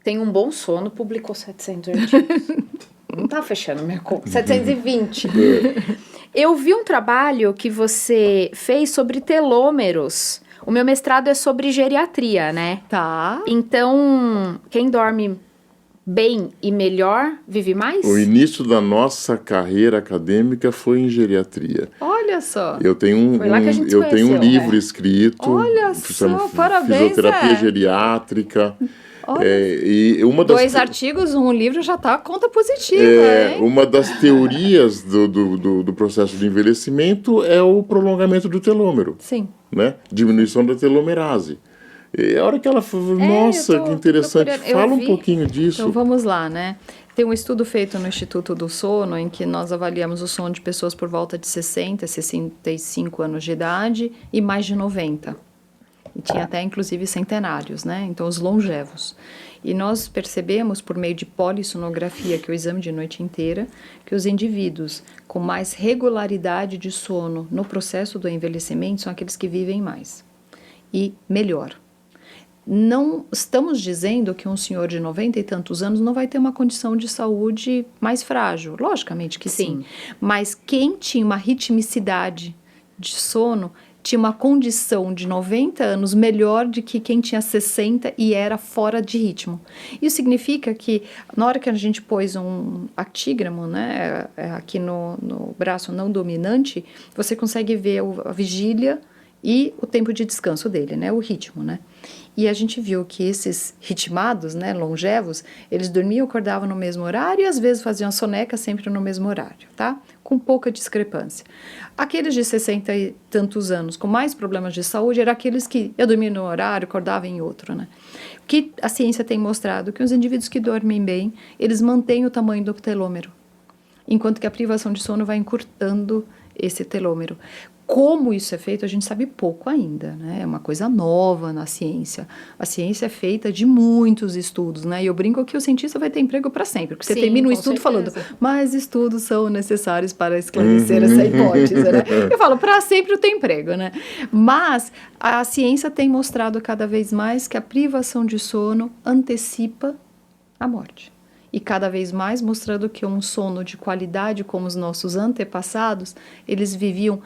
tem um bom sono, publicou 700 artigos. Não tá fechando minha conta. 720. Eu vi um trabalho que você fez sobre telômeros. O meu mestrado é sobre geriatria, né?
Tá.
Então, quem dorme bem e melhor vive mais?
O início da nossa carreira acadêmica foi em geriatria.
Olha só.
Eu tenho
Foi lá que a gente se
eu tenho um
conheceu,
livro escrito.
Olha
chama
só, parabéns,
Fisioterapia Geriátrica.
Olha.
E uma das
2 artigos, um livro já tá conta positiva, hein?
uma das teorias do processo de envelhecimento é o prolongamento do telômero,
Sim.
né? Diminuição da telomerase. E a hora que ela falou, nossa,
eu tô
que interessante,
procurando. Eu
fala um
vi.
pouquinho disso.
Então vamos lá, né? Tem um estudo feito no Instituto do Sono em que nós avaliamos o sono de pessoas por volta de 60, 65 anos de idade e mais de 90. E tinha até, inclusive, centenários, né? Então, os longevos. E nós percebemos, por meio de polissonografia, que é o exame de noite inteira, que os indivíduos com mais regularidade de sono no processo do envelhecimento são aqueles que vivem mais e melhor. Não estamos dizendo que um senhor de 90 e tantos anos não vai ter uma condição de saúde mais frágil. Logicamente que sim. Mas quem tinha uma ritmicidade de sono tinha uma condição de 90 anos melhor do que quem tinha 60 e era fora de ritmo. Isso significa que na hora que a gente pôs um actígramo, né, aqui no braço não dominante, você consegue ver a vigília e o tempo de descanso dele, né, o ritmo, né? E a gente viu que esses ritmados, né, longevos, eles dormiam e acordavam no mesmo horário e às vezes faziam soneca sempre no mesmo horário, tá? Com pouca discrepância. Aqueles de 60 e tantos anos com mais problemas de saúde eram aqueles que eu dormia no horário, acordava em outro, né? Que a ciência tem mostrado que os indivíduos que dormem bem, eles mantêm o tamanho do telômero, enquanto que a privação de sono vai encurtando esse telômero. Como isso é feito, a gente sabe pouco ainda, né? É uma coisa nova na ciência. A ciência é feita de muitos estudos, né? E eu brinco que o cientista vai ter emprego para sempre, porque você termina um estudo falando, mas estudos são necessários para esclarecer essa hipótese, né? Eu falo, para sempre eu tenho emprego, né? Mas a ciência tem mostrado cada vez mais que a privação de sono antecipa a morte. E cada vez mais mostrando que um sono de qualidade, como os nossos antepassados, eles viviam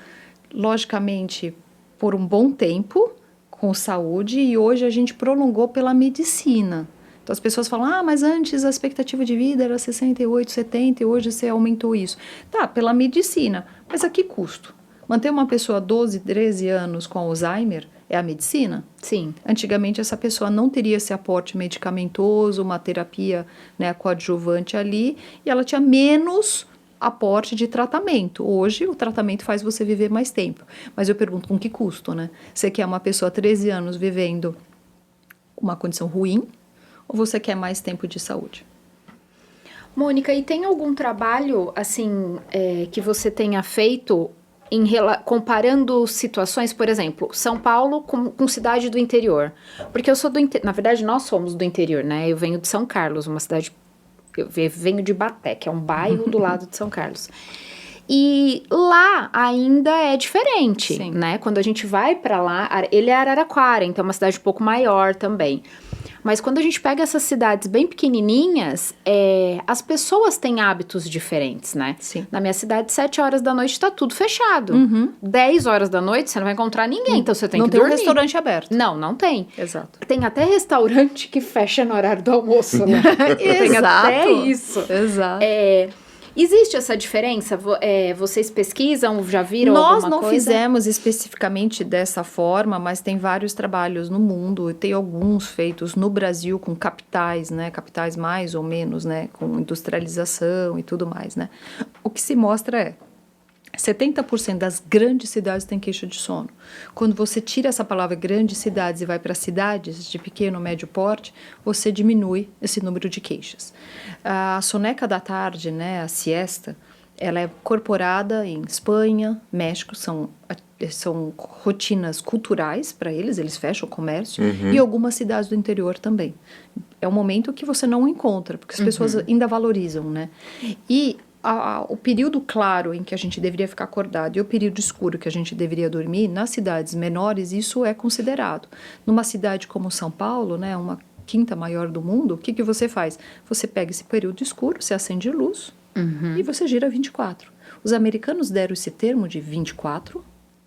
logicamente por um bom tempo com saúde e hoje a gente prolongou pela medicina. Então as pessoas falam, mas antes a expectativa de vida era 68, 70 e hoje você aumentou isso. Tá, pela medicina, mas a que custo? Manter uma pessoa 12, 13 anos com Alzheimer é a medicina?
Sim.
Antigamente essa pessoa não teria esse aporte medicamentoso, uma terapia, né, coadjuvante ali e ela tinha menos aporte de tratamento. Hoje, o tratamento faz você viver mais tempo. Mas eu pergunto, com que custo, né? Você quer uma pessoa 13 anos vivendo uma condição ruim ou você quer mais tempo de saúde?
Mônica, e tem algum trabalho, assim, que você tenha feito comparando situações, por exemplo, São Paulo com cidade do interior? Porque eu sou do interior, na verdade, nós somos do interior, né? Eu venho de São Carlos, uma cidade... Eu venho de Ibaté, que é um bairro do lado de São Carlos. E lá ainda é diferente,
Sim.
né? Quando a gente vai pra lá, ele é Araraquara, então é uma cidade um pouco maior também. Mas quando a gente pega essas cidades bem pequenininhas, as pessoas têm hábitos diferentes, né?
Sim.
Na minha cidade, 7 horas da noite tá tudo fechado. 10 horas da noite você não vai encontrar ninguém, então você tem que dormir.
Não tem um restaurante aberto.
Não tem.
Exato.
Tem até restaurante que fecha no horário do almoço, né? Tem
Exato.
até isso.
Exato.
Existe essa diferença? Vocês pesquisam, já viram
Nós
alguma
não
coisa?
fizemos especificamente dessa forma, mas tem vários trabalhos no mundo, tem alguns feitos no Brasil com capitais, né? Capitais mais ou menos, né? Com industrialização e tudo mais, né? O que se mostra é 70% das grandes cidades têm queixa de sono. Quando você tira essa palavra grandes cidades e vai para cidades de pequeno, médio porte, você diminui esse número de queixas. A soneca da tarde, né, a siesta, ela é incorporada em Espanha, México, são rotinas culturais para eles fecham o comércio, e algumas cidades do interior também. É um momento que você não encontra, porque as pessoas ainda valorizam, né? E o período claro em que a gente deveria ficar acordado e o período escuro que a gente deveria dormir, nas cidades menores, isso é considerado. Numa cidade como São Paulo, né, uma quinta maior do mundo, o que você faz? Você pega esse período escuro, você acende luz e você gira 24. Os americanos deram esse termo de 24,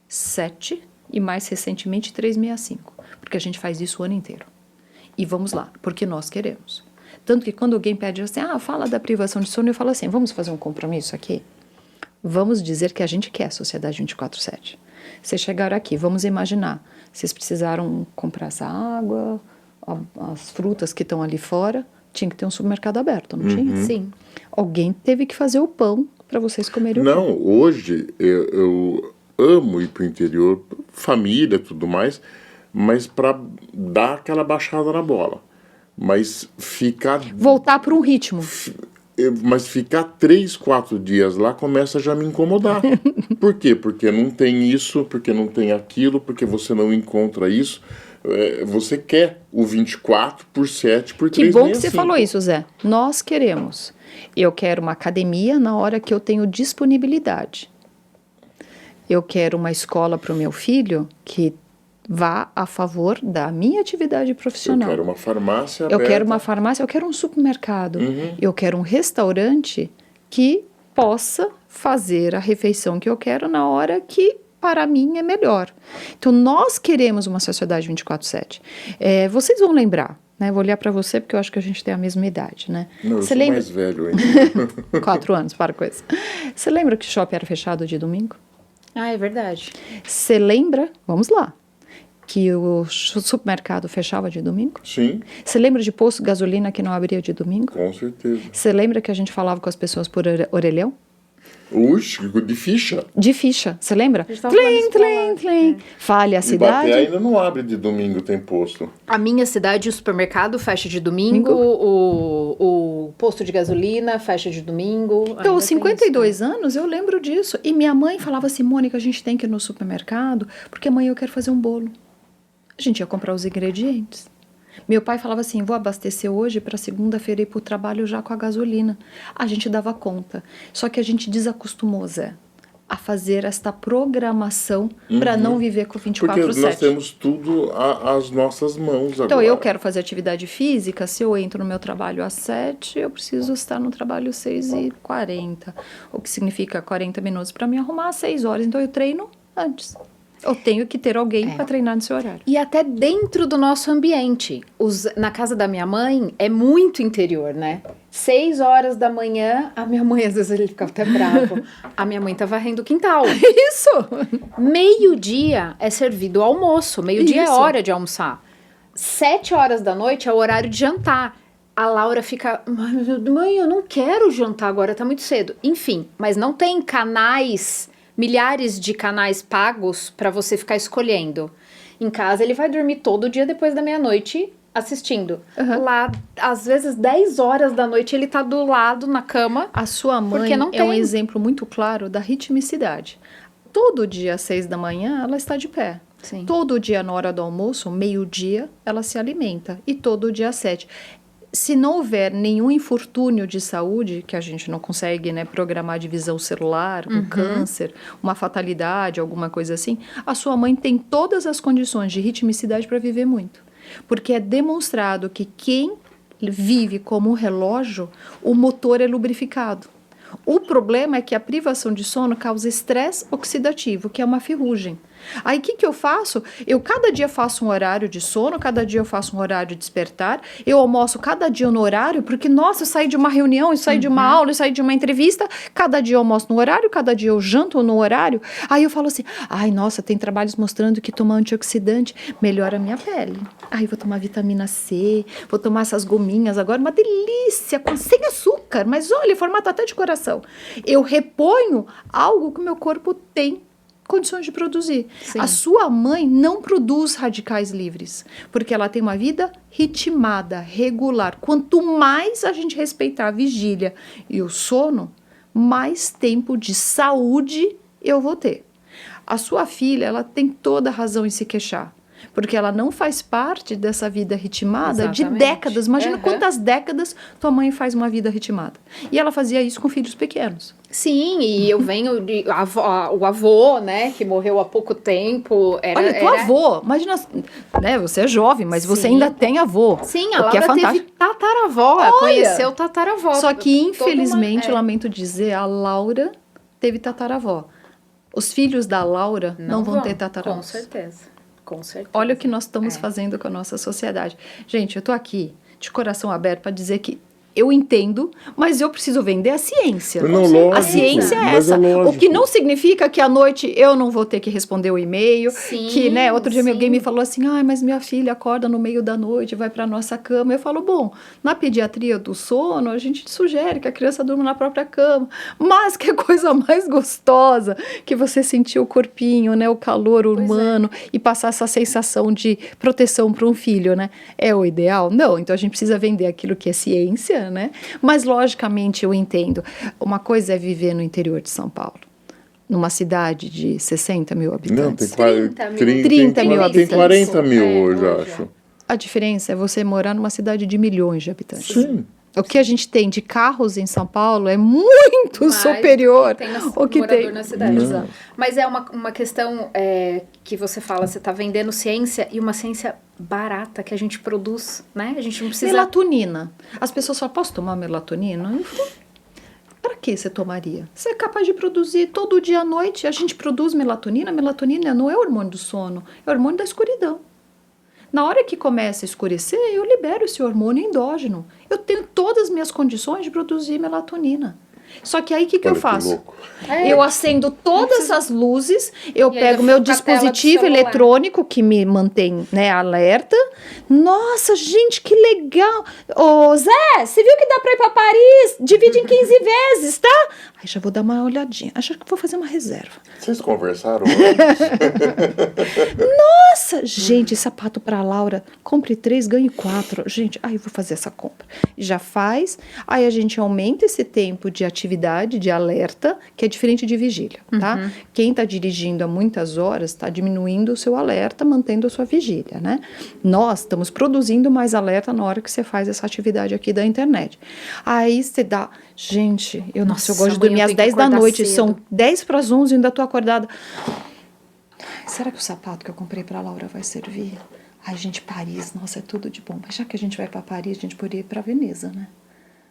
7 e mais recentemente 365, porque a gente faz isso o ano inteiro. E vamos lá, porque nós queremos. Tanto que quando alguém pede assim, fala da privação de sono, eu falo assim, vamos fazer um compromisso aqui? Vamos dizer que a gente quer a sociedade 24/7. Vocês chegaram aqui, vamos imaginar, vocês precisaram comprar essa água, as frutas que estão ali fora, tinha que ter um supermercado aberto, não tinha?
Sim.
Alguém teve que fazer o pão para vocês comerem o pão.
Não, hoje eu amo ir para o interior, família e tudo mais, mas para dar aquela baixada na bola. Mas ficar...
Voltar para um ritmo.
Mas ficar 3, 4 dias lá começa a já me incomodar. Por quê? Porque não tem isso, porque não tem aquilo, porque você não encontra isso. Você quer o 24/7 por 365.
Que bom que você falou isso, Zé. Nós queremos. Eu quero uma academia na hora que eu tenho disponibilidade. Eu quero uma escola para o meu filho que vá a favor da minha atividade profissional.
Eu quero uma farmácia
Eu
aberta.
quero uma farmácia, eu quero um supermercado. Eu quero um restaurante que possa fazer a refeição que eu quero na hora que para mim é melhor. Então, nós queremos uma sociedade 24/7. Vocês vão lembrar, né? Vou olhar para você porque eu acho que a gente tem a mesma idade, né?
Não, eu
Você
sou
lembra?
mais velho ainda.
4 anos, para com isso. Você lembra que o shopping era fechado de domingo?
É verdade.
Você lembra, vamos lá, que o supermercado fechava de domingo?
Sim,
Você lembra de posto de gasolina que não abria de domingo?
com certeza.
Você lembra que a gente falava com as pessoas por orelhão?
Uxe, de ficha.
De ficha, você lembra?
gente tava falando
Tlim,
isso pra lá.
tlim, tlim. Fale a
E Baté
cidade.
ainda não abre de domingo, tem posto.
A minha cidade, o supermercado fecha de domingo, o posto de gasolina fecha de domingo.
Então,
Ainda
aos
tem
52 anos, eu lembro disso. E minha mãe falava assim, Mônica, a gente tem que ir no supermercado, porque amanhã eu quero fazer um bolo. A gente ia comprar os ingredientes. Meu pai falava assim, vou abastecer hoje para segunda-feira ir para o trabalho já com a gasolina. A gente dava conta. Só que a gente desacostumou, Zé, a fazer esta programação para não viver com
Porque
24/7.
nós temos tudo às nossas mãos agora.
Então, eu quero fazer atividade física, se eu entro no meu trabalho às 7, eu preciso estar no trabalho às 6h40, o que significa 40 minutos para me arrumar às 6 horas. Então, eu treino antes. Eu tenho que ter alguém para treinar no seu horário.
E até dentro do nosso ambiente. Na casa da minha mãe, é muito interior, né? 6 horas da manhã, a minha mãe, às vezes ele ficava até bravo, a minha mãe tá varrendo o quintal.
Isso!
Meio-dia é servido o almoço, meio-dia é
Isso.
hora de almoçar. 7 horas da noite é o horário de jantar. A Laura fica, mãe, eu não quero jantar agora, tá muito cedo. Enfim, mas não tem canais, milhares de canais pagos para você ficar escolhendo. Em casa ele vai dormir todo dia depois da meia-noite assistindo. Lá, às vezes 10 horas da noite ele tá do lado na cama.
A sua mãe
Porque não
é um
tem.
exemplo muito claro da ritmicidade. Todo dia às 6 da manhã ela está de pé.
Sim.
Todo dia na hora do almoço, meio-dia, ela se alimenta. E todo dia às 7. Se não houver nenhum infortúnio de saúde, que a gente não consegue, né, programar divisão celular, um câncer, uma fatalidade, alguma coisa assim, a sua mãe tem todas as condições de ritmicidade para viver muito. Porque é demonstrado que quem vive como um relógio, o motor é lubrificado. O problema é que a privação de sono causa estresse oxidativo, que é uma ferrugem. Aí o que eu faço? Eu cada dia faço um horário de sono, cada dia eu faço um horário de despertar, eu almoço cada dia no horário, porque, nossa, eu saí de uma reunião, eu saí de uma aula, eu saí de uma entrevista, cada dia eu almoço no horário, cada dia eu janto no horário. Aí eu falo assim, ai, nossa, tem trabalhos mostrando que tomar antioxidante melhora a minha pele. Ai, vou tomar vitamina C, vou tomar essas gominhas agora, uma delícia, sem açúcar, mas olha, formato até de coração. Eu reponho algo que o meu corpo tem condições de produzir.
Sim.
A sua mãe não produz radicais livres, porque ela tem uma vida ritmada, regular. Quanto mais a gente respeitar a vigília e o sono, mais tempo de saúde eu vou ter. A sua filha, ela tem toda a razão em se queixar, porque ela não faz parte dessa vida ritmada de
Exatamente.
décadas. Imagina quantas décadas tua mãe faz uma vida ritmada. E ela fazia isso com filhos pequenos.
Sim, e eu venho de o avô, né, que morreu há pouco tempo.
Olha, teu avô, imagina, né, você é jovem, mas você
Sim.
ainda tem avô.
Sim, a
o que é
Laura teve
fantástico.
tataravó,
Olha!
conheceu tataravó.
Só que,
Toda
infelizmente,
uma-
lamento dizer, a Laura teve tataravó. Os filhos da Laura não vão ter tataravó.
Com certeza. Com certeza.
Olha o que nós estamos fazendo com a nossa sociedade. Gente, eu tô aqui de coração aberto para dizer que eu entendo, mas eu preciso vender a ciência.
Não, lógico,
a ciência é
mas
essa.
lógico.
O que não significa que à noite eu não vou ter que responder o e-mail.
Sim,
Que, né, outro dia
sim.
alguém me falou assim, mas minha filha acorda no meio da noite, vai para nossa cama. Eu falo, bom, na pediatria do sono, a gente sugere que a criança durma na própria cama. Mas que coisa mais gostosa que você sentir o corpinho, né, o calor humano e passar essa sensação de proteção para um filho, né? É o ideal? Não, então a gente precisa vender aquilo que é ciência, né? Mas logicamente eu entendo. Uma coisa é viver no interior de São Paulo, numa cidade de 60 mil
Não,
habitantes.
tem
30 mil habitantes.
Tem 40 mil hoje, acho.
A diferença é você morar numa cidade de milhões de habitantes.
Sim.
O que a gente tem de carros em São Paulo é muito
Mais
superior
tem
ao que
morador
tem
na cidade.
Exato.
Mas é uma questão que você fala, você está vendendo ciência e uma ciência barata que a gente produz, né? A gente não precisa...
Melatonina. As pessoas falam, posso tomar melatonina? Para que você tomaria? Você é capaz de produzir todo dia à noite. A gente produz melatonina. Melatonina não é hormônio do sono, é hormônio da escuridão. Na hora que começa a escurecer, eu libero esse hormônio endógeno. Eu tenho todas as minhas condições de produzir melatonina. Só que aí o que eu faço?
louco.
Eu acendo todas as luzes, eu
E aí
pego
eu
meu
fico com a tela do
dispositivo
celular.
eletrônico que me mantém, né, alerta. Nossa, gente, que legal! Ô, Zé, você viu que dá pra ir pra Paris? Divide em 15 vezes, tá? Aí já vou dar uma olhadinha. Acho que vou fazer uma reserva.
Vocês conversaram antes?
Nossa, gente, sapato pra Laura. Compre 3, ganhe 4. Gente, aí eu vou fazer essa compra. Já faz. Aí a gente aumenta esse tempo de atividade, de alerta, que é diferente de vigília, tá? Quem tá dirigindo há muitas horas tá diminuindo o seu alerta, mantendo a sua vigília, né? Nós estamos produzindo mais alerta na hora que você faz essa atividade aqui da internet. Aí você dá... Gente, eu
Nossa,
gosto de
amanhã
dormir
eu
às
tenho que
10 da
acordar
noite.
cedo.
São 10 para as 11 e ainda tô acordada. Será que o sapato que eu comprei pra Laura vai servir? Ai, gente, Paris, nossa, é tudo de bom. Mas já que a gente vai pra Paris, a gente poderia ir pra Veneza, né?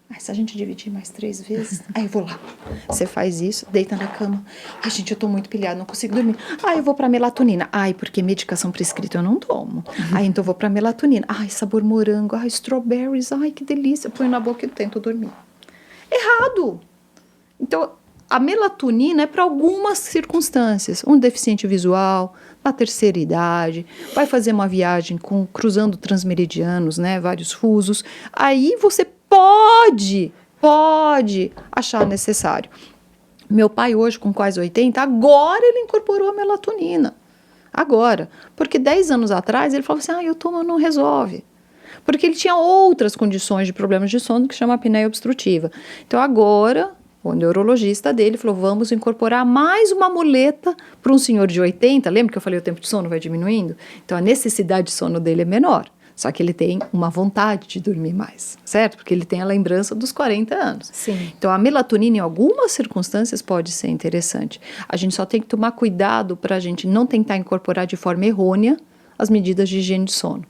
Ai, se a gente dividir mais 3 vezes, aí eu vou lá. Você faz isso, deita na cama. Ai, gente, eu tô muito pilhada, não consigo dormir. Ai, eu vou pra melatonina. Ai, porque medicação prescrita eu não tomo. Ai, então eu vou pra melatonina. Ai, sabor morango. Ai, strawberries. Ai, que delícia. Eu ponho na boca e tento dormir. Errado! Então, a melatonina é para algumas circunstâncias. Um deficiente visual, na terceira idade, vai fazer uma viagem cruzando transmeridianos, né, vários fusos. Aí você pode achar necessário. Meu pai hoje, com quase 80, agora ele incorporou a melatonina. Agora. Porque 10 anos atrás ele falava assim, eu tomo, não resolve. Porque ele tinha outras condições de problemas de sono que chama apneia obstrutiva. Então agora, o neurologista dele falou, vamos incorporar mais uma muleta para um senhor de 80. Lembra que eu falei o tempo de sono vai diminuindo? Então a necessidade de sono dele é menor. Só que ele tem uma vontade de dormir mais, certo? Porque ele tem a lembrança dos 40 anos.
Sim.
Então a melatonina em algumas circunstâncias pode ser interessante. A gente só tem que tomar cuidado para a gente não tentar incorporar de forma errônea as medidas de higiene de sono.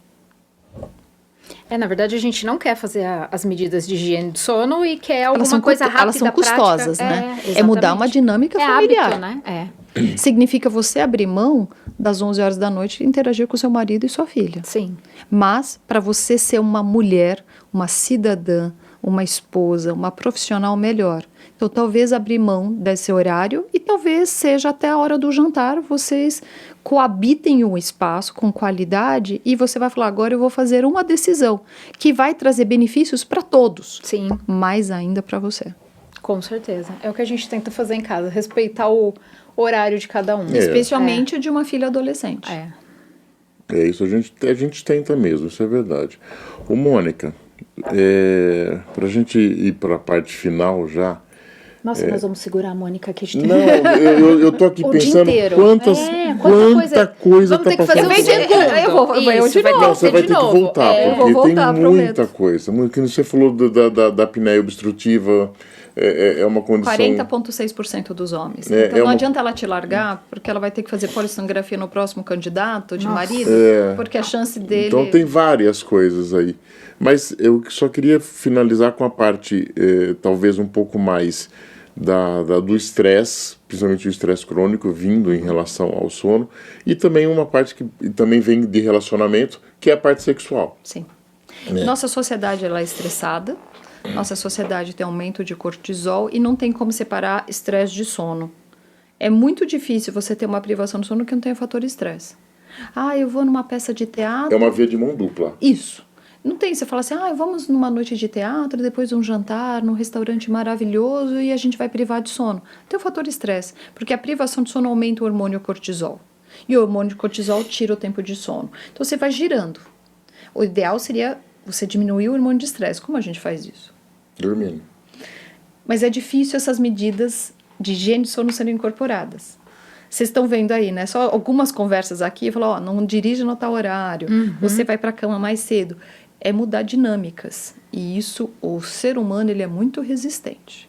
Na verdade, a gente não quer fazer as medidas de higiene do sono e quer alguma coisa rápida,
elas são custosas,
prática.
né? É mudar uma dinâmica familiar.
Hábito, né?
Significa você abrir mão das 11 horas da noite e interagir com seu marido e sua filha.
Sim.
Mas, para você ser uma mulher, uma cidadã, uma esposa, uma profissional melhor. Então, talvez abrir mão desse horário e talvez seja até a hora do jantar, vocês coabitem o espaço com qualidade e você vai falar, agora eu vou fazer uma decisão que vai trazer benefícios para todos.
Sim.
Mais ainda para você.
Com certeza. É o que a gente tenta fazer em casa, respeitar o horário de cada um.
Especialmente de uma filha adolescente.
É isso, a gente tenta mesmo, isso é verdade. Ô, Mônica, para a gente ir para a parte final já.
Nossa, nós vamos segurar a Mônica aqui de
Não, eu tô aqui
o
pensando
dia inteiro.
quanta coisa
Vamos ter
tá
que fazer
passando.
um segundo.
Eu vou de novo.
Não, você vai ter que voltar,
Eu
porque
vou voltar,
tem muita
prometo.
coisa. Que você falou da apneia obstrutiva, é uma condição...
40,6% dos homens.
É,
então
é
não
uma-
adianta ela te largar, porque ela vai ter que fazer polissonografia no próximo candidato de marido, porque a chance dele...
Então tem várias coisas aí. Mas eu só queria finalizar com a parte talvez um pouco mais do estresse, principalmente o estresse crônico vindo em relação ao sono, e também uma parte que também vem de relacionamento, que é a parte sexual.
Sim.
É.
Nossa sociedade ela é estressada, nossa sociedade tem aumento de cortisol e não tem como separar estresse de sono. É muito difícil você ter uma privação de sono que não tenha fator estresse. Ah, eu vou numa peça de teatro...
É uma via de mão dupla.
Isso. Não tem, você fala assim, vamos numa noite de teatro, depois um jantar, num restaurante maravilhoso e a gente vai privar de sono. Tem o fator estresse, porque a privação de sono aumenta o hormônio cortisol. E o hormônio cortisol tira o tempo de sono. Então você vai girando. O ideal seria você diminuir o hormônio de estresse. Como a gente faz isso?
Dormindo.
Mas é difícil essas medidas de higiene de sono serem incorporadas. Vocês estão vendo aí, né? Só algumas conversas aqui, falam, não dirige no tal horário, você vai para a cama mais cedo. É mudar dinâmicas. E isso, o ser humano, ele é muito resistente.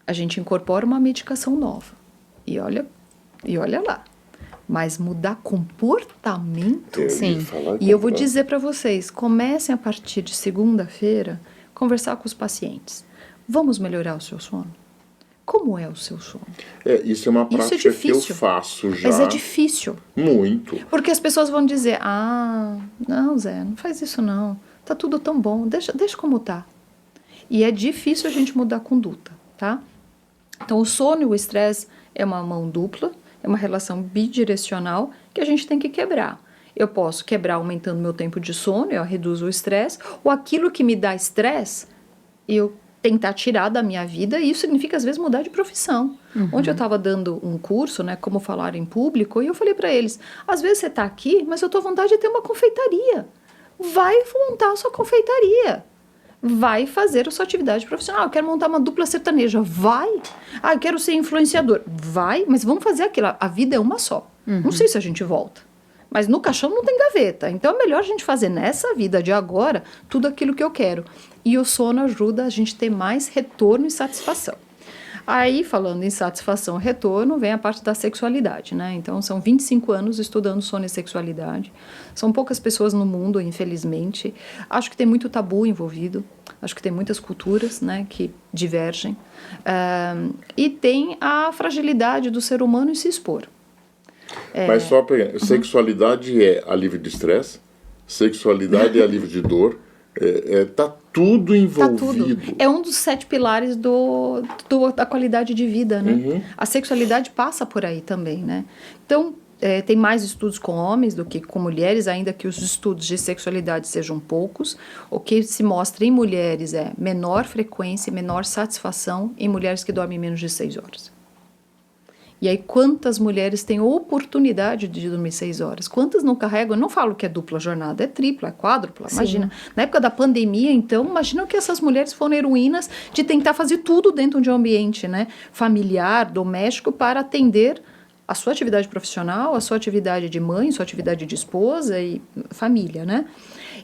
A gente incorpora uma medicação nova. E olha lá. Mas mudar comportamento...
Sim.
E eu vou dizer para vocês, comecem a partir de segunda-feira, conversar com os pacientes. Vamos melhorar o seu sono? Como é o seu sono?
Isso é uma prática que eu faço já.
Mas é difícil.
Muito.
Porque as pessoas vão dizer, não, Zé, não faz isso não. Tá tudo tão bom, deixa como tá. E é difícil a gente mudar a conduta, tá? Então, o sono e o estresse é uma mão dupla, é uma relação bidirecional que a gente tem que quebrar. Eu posso quebrar aumentando meu tempo de sono, eu reduzo o estresse, ou aquilo que me dá estresse, eu tentar tirar da minha vida, e isso significa, às vezes, mudar de profissão. Ontem eu estava dando um curso, né, como falar em público, e eu falei para eles, às vezes você está aqui, mas eu estou à vontade de ter uma confeitaria. Vai montar a sua confeitaria. Vai fazer a sua atividade profissional. Eu quero montar uma dupla sertaneja. Vai. Eu quero ser influenciador. Vai, mas vamos fazer aquilo. A vida é uma só. Não sei se a gente volta. Mas no caixão não tem gaveta. Então é melhor a gente fazer nessa vida de agora tudo aquilo que eu quero. E o sono ajuda a gente a ter mais retorno e satisfação. Aí, falando em satisfação e retorno, vem a parte da sexualidade, né? Então, são 25 anos estudando sono e sexualidade. São poucas pessoas no mundo, infelizmente. Acho que tem muito tabu envolvido. Acho que tem muitas culturas, né, que divergem. E tem a fragilidade do ser humano em se expor.
Mas só para sexualidade é alívio de estresse, sexualidade é alívio de dor, tá tudo envolvido.
Tá tudo. É um dos 7 pilares da qualidade de vida, né? A sexualidade passa por aí também, né? Então, tem mais estudos com homens do que com mulheres, ainda que os estudos de sexualidade sejam poucos. O que se mostra em mulheres é menor frequência, menor satisfação em mulheres que dormem menos de 6 horas. E aí, quantas mulheres têm oportunidade de dormir 6 horas? Quantas não carregam? Eu não falo que é dupla jornada, é tripla, é quádrupla.
Sim.
Imagina. Na época da pandemia, então, imagina que essas mulheres foram heroínas de tentar fazer tudo dentro de um ambiente, né, familiar, doméstico, para atender a sua atividade profissional, a sua atividade de mãe, sua atividade de esposa e família, né?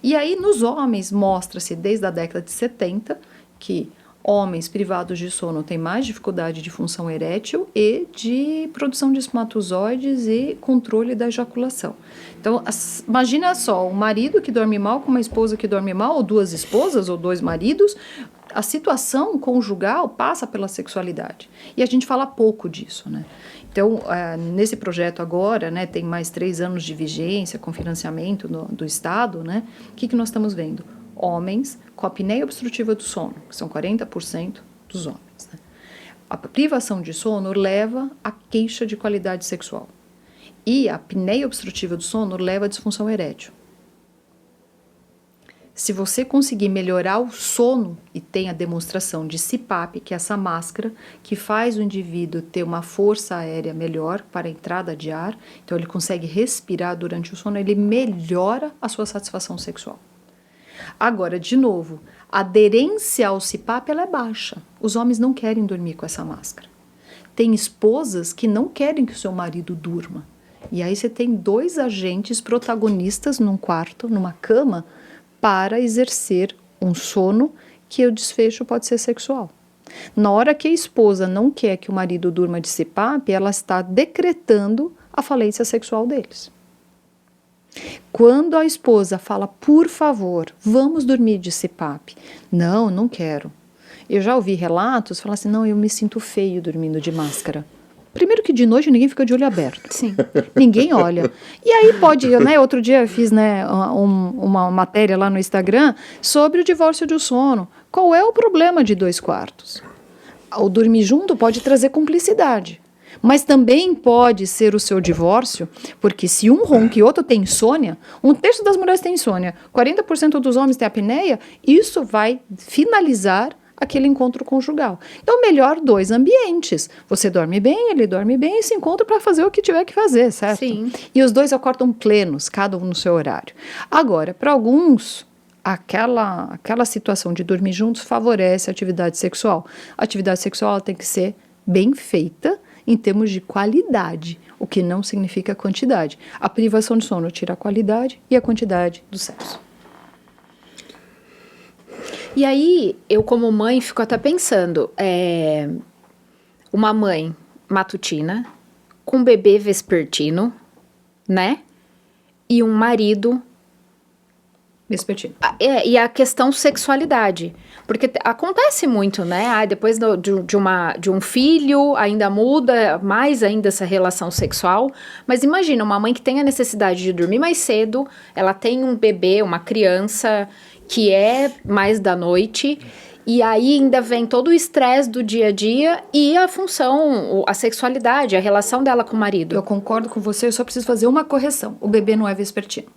E aí, nos homens, mostra-se desde a década de 70 que homens privados de sono têm mais dificuldade de função erétil e de produção de espermatozoides e controle da ejaculação. Então, imagina só, um marido que dorme mal com uma esposa que dorme mal, ou 2 esposas, ou 2 maridos, a situação conjugal passa pela sexualidade. E a gente fala pouco disso, né? Então, nesse projeto agora, né, tem mais 3 anos de vigência com financiamento do Estado, né? O que nós estamos vendo? Homens com apneia obstrutiva do sono, que são 40% dos homens. Né? A privação de sono leva à queixa de qualidade sexual. E a apneia obstrutiva do sono leva à disfunção erétil. Se você conseguir melhorar o sono, e tem a demonstração de CPAP, que é essa máscara que faz o indivíduo ter uma força aérea melhor para a entrada de ar, então ele consegue respirar durante o sono, ele melhora a sua satisfação sexual. Agora, de novo, a aderência ao CPAP ela é baixa. Os homens não querem dormir com essa máscara. Tem esposas que não querem que o seu marido durma. E aí você tem 2 agentes protagonistas num quarto, numa cama, para exercer um sono que o desfecho pode ser sexual. Na hora que a esposa não quer que o marido durma de CPAP, ela está decretando a falência sexual deles. Quando a esposa fala, por favor, vamos dormir de CPAP. Não, não quero. Eu já ouvi relatos, falar assim, não, eu me sinto feio dormindo de máscara. Primeiro que de noite ninguém fica de olho aberto.
Sim.
Ninguém olha. E aí pode, né, outro dia eu fiz, né, uma matéria lá no Instagram sobre o divórcio de sono. Qual é o problema de 2 quartos? O dormir junto pode trazer cumplicidade. Mas também pode ser o seu divórcio, porque se um ronca e outro tem insônia, 1/3 das mulheres tem insônia, 40% dos homens têm apneia, isso vai finalizar aquele encontro conjugal. Então, melhor 2 ambientes. Você dorme bem, ele dorme bem e se encontra para fazer o que tiver que fazer, certo?
Sim.
E os 2 acordam plenos, cada um no seu horário. Agora, para alguns, aquela situação de dormir juntos favorece a atividade sexual. A atividade sexual tem que ser bem feita em termos de qualidade, o que não significa quantidade. A privação de sono tira a qualidade e a quantidade do sexo.
E aí, eu como mãe fico até pensando, uma mãe matutina, com um bebê vespertino, né? E um marido...
Vespertino.
E a questão sexualidade. Porque acontece muito, né? Depois de um filho, ainda muda mais ainda essa relação sexual. Mas imagina, uma mãe que tem a necessidade de dormir mais cedo, ela tem um bebê, uma criança que é mais da noite, e aí ainda vem todo o estresse do dia a dia e a função, a sexualidade, a relação dela com o marido.
Eu concordo com você, eu só preciso fazer uma correção. O bebê não é vespertino.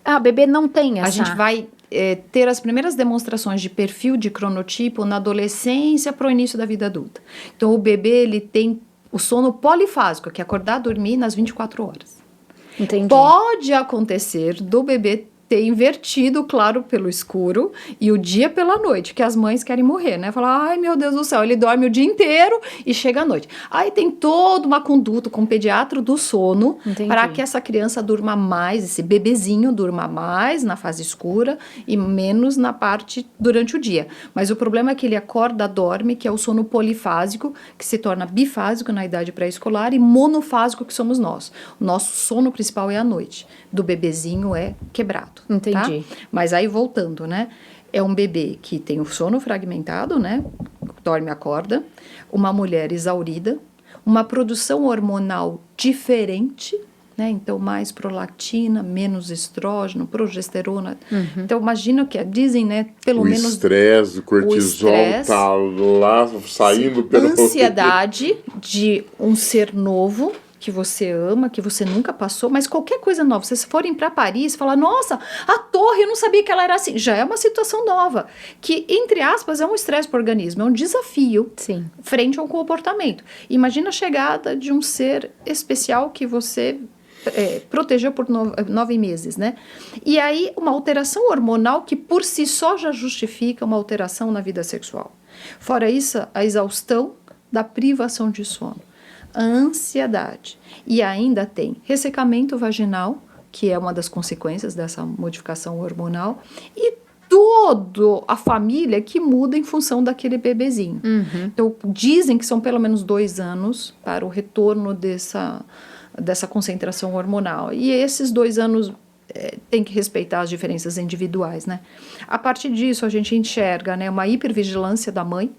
Ah, o bebê não tem essa...
A gente vai ter as primeiras demonstrações de perfil de cronotipo na adolescência para o início da vida adulta. Então, o bebê, ele tem o sono polifásico, que é acordar e dormir nas 24 horas.
Entendi.
Pode acontecer do bebê ter invertido, claro, pelo escuro e o dia pela noite, que as mães querem morrer, né? Falar, ai meu Deus do céu, ele dorme o dia inteiro e chega à noite. Aí tem toda uma conduta com o pediatra do sono para que essa criança durma mais, esse bebezinho durma mais na fase escura e menos na parte durante o dia. Mas o problema é que ele acorda, dorme, que é o sono polifásico, que se torna bifásico na idade pré-escolar e monofásico, que somos nós. O nosso sono principal é à noite. Do bebezinho é quebrado.
Entendi.
Tá? Mas aí voltando, né? É um bebê que tem o sono fragmentado, né? Dorme e acorda. Uma mulher exaurida. Uma produção hormonal diferente, né? Então, mais prolactina, menos estrógeno, progesterona. Então, imagina que dizem, né? Pelo menos...
O estresse, o cortisol tá lá saindo pelo...
Ansiedade de um ser novo, que você ama, que você nunca passou, mas qualquer coisa nova, vocês forem para Paris, falar, nossa, a torre, eu não sabia que ela era assim, já é uma situação nova, que, entre aspas, é um estresse para o organismo, é um desafio.
Sim.
Frente a um comportamento. Imagina a chegada de um ser especial que você protegeu por 9 meses, né? E aí, uma alteração hormonal que, por si só, já justifica uma alteração na vida sexual. Fora isso, a exaustão da privação de sono. A ansiedade. E ainda tem ressecamento vaginal, que é uma das consequências dessa modificação hormonal, e toda a família que muda em função daquele bebezinho. Então, dizem que são pelo menos 2 anos para o retorno dessa concentração hormonal. E esses 2 anos tem que respeitar as diferenças individuais, né? A partir disso, a gente enxerga, né, uma hipervigilância da mãe,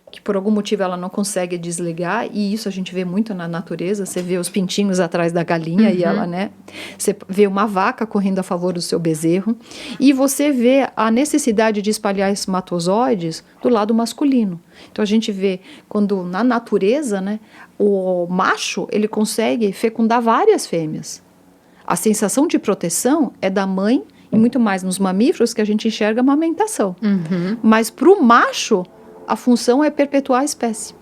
que por algum motivo ela não consegue desligar, e isso a gente vê muito na natureza, você vê os pintinhos atrás da galinha e ela, né, você vê uma vaca correndo a favor do seu bezerro, e você vê a necessidade de espalhar espermatozoides do lado masculino. Então a gente vê quando na natureza, né, o macho, ele consegue fecundar várias fêmeas. A sensação de proteção é da mãe, e muito mais nos mamíferos que a gente enxerga a amamentação. Mas para o macho, a função é perpetuar a espécie.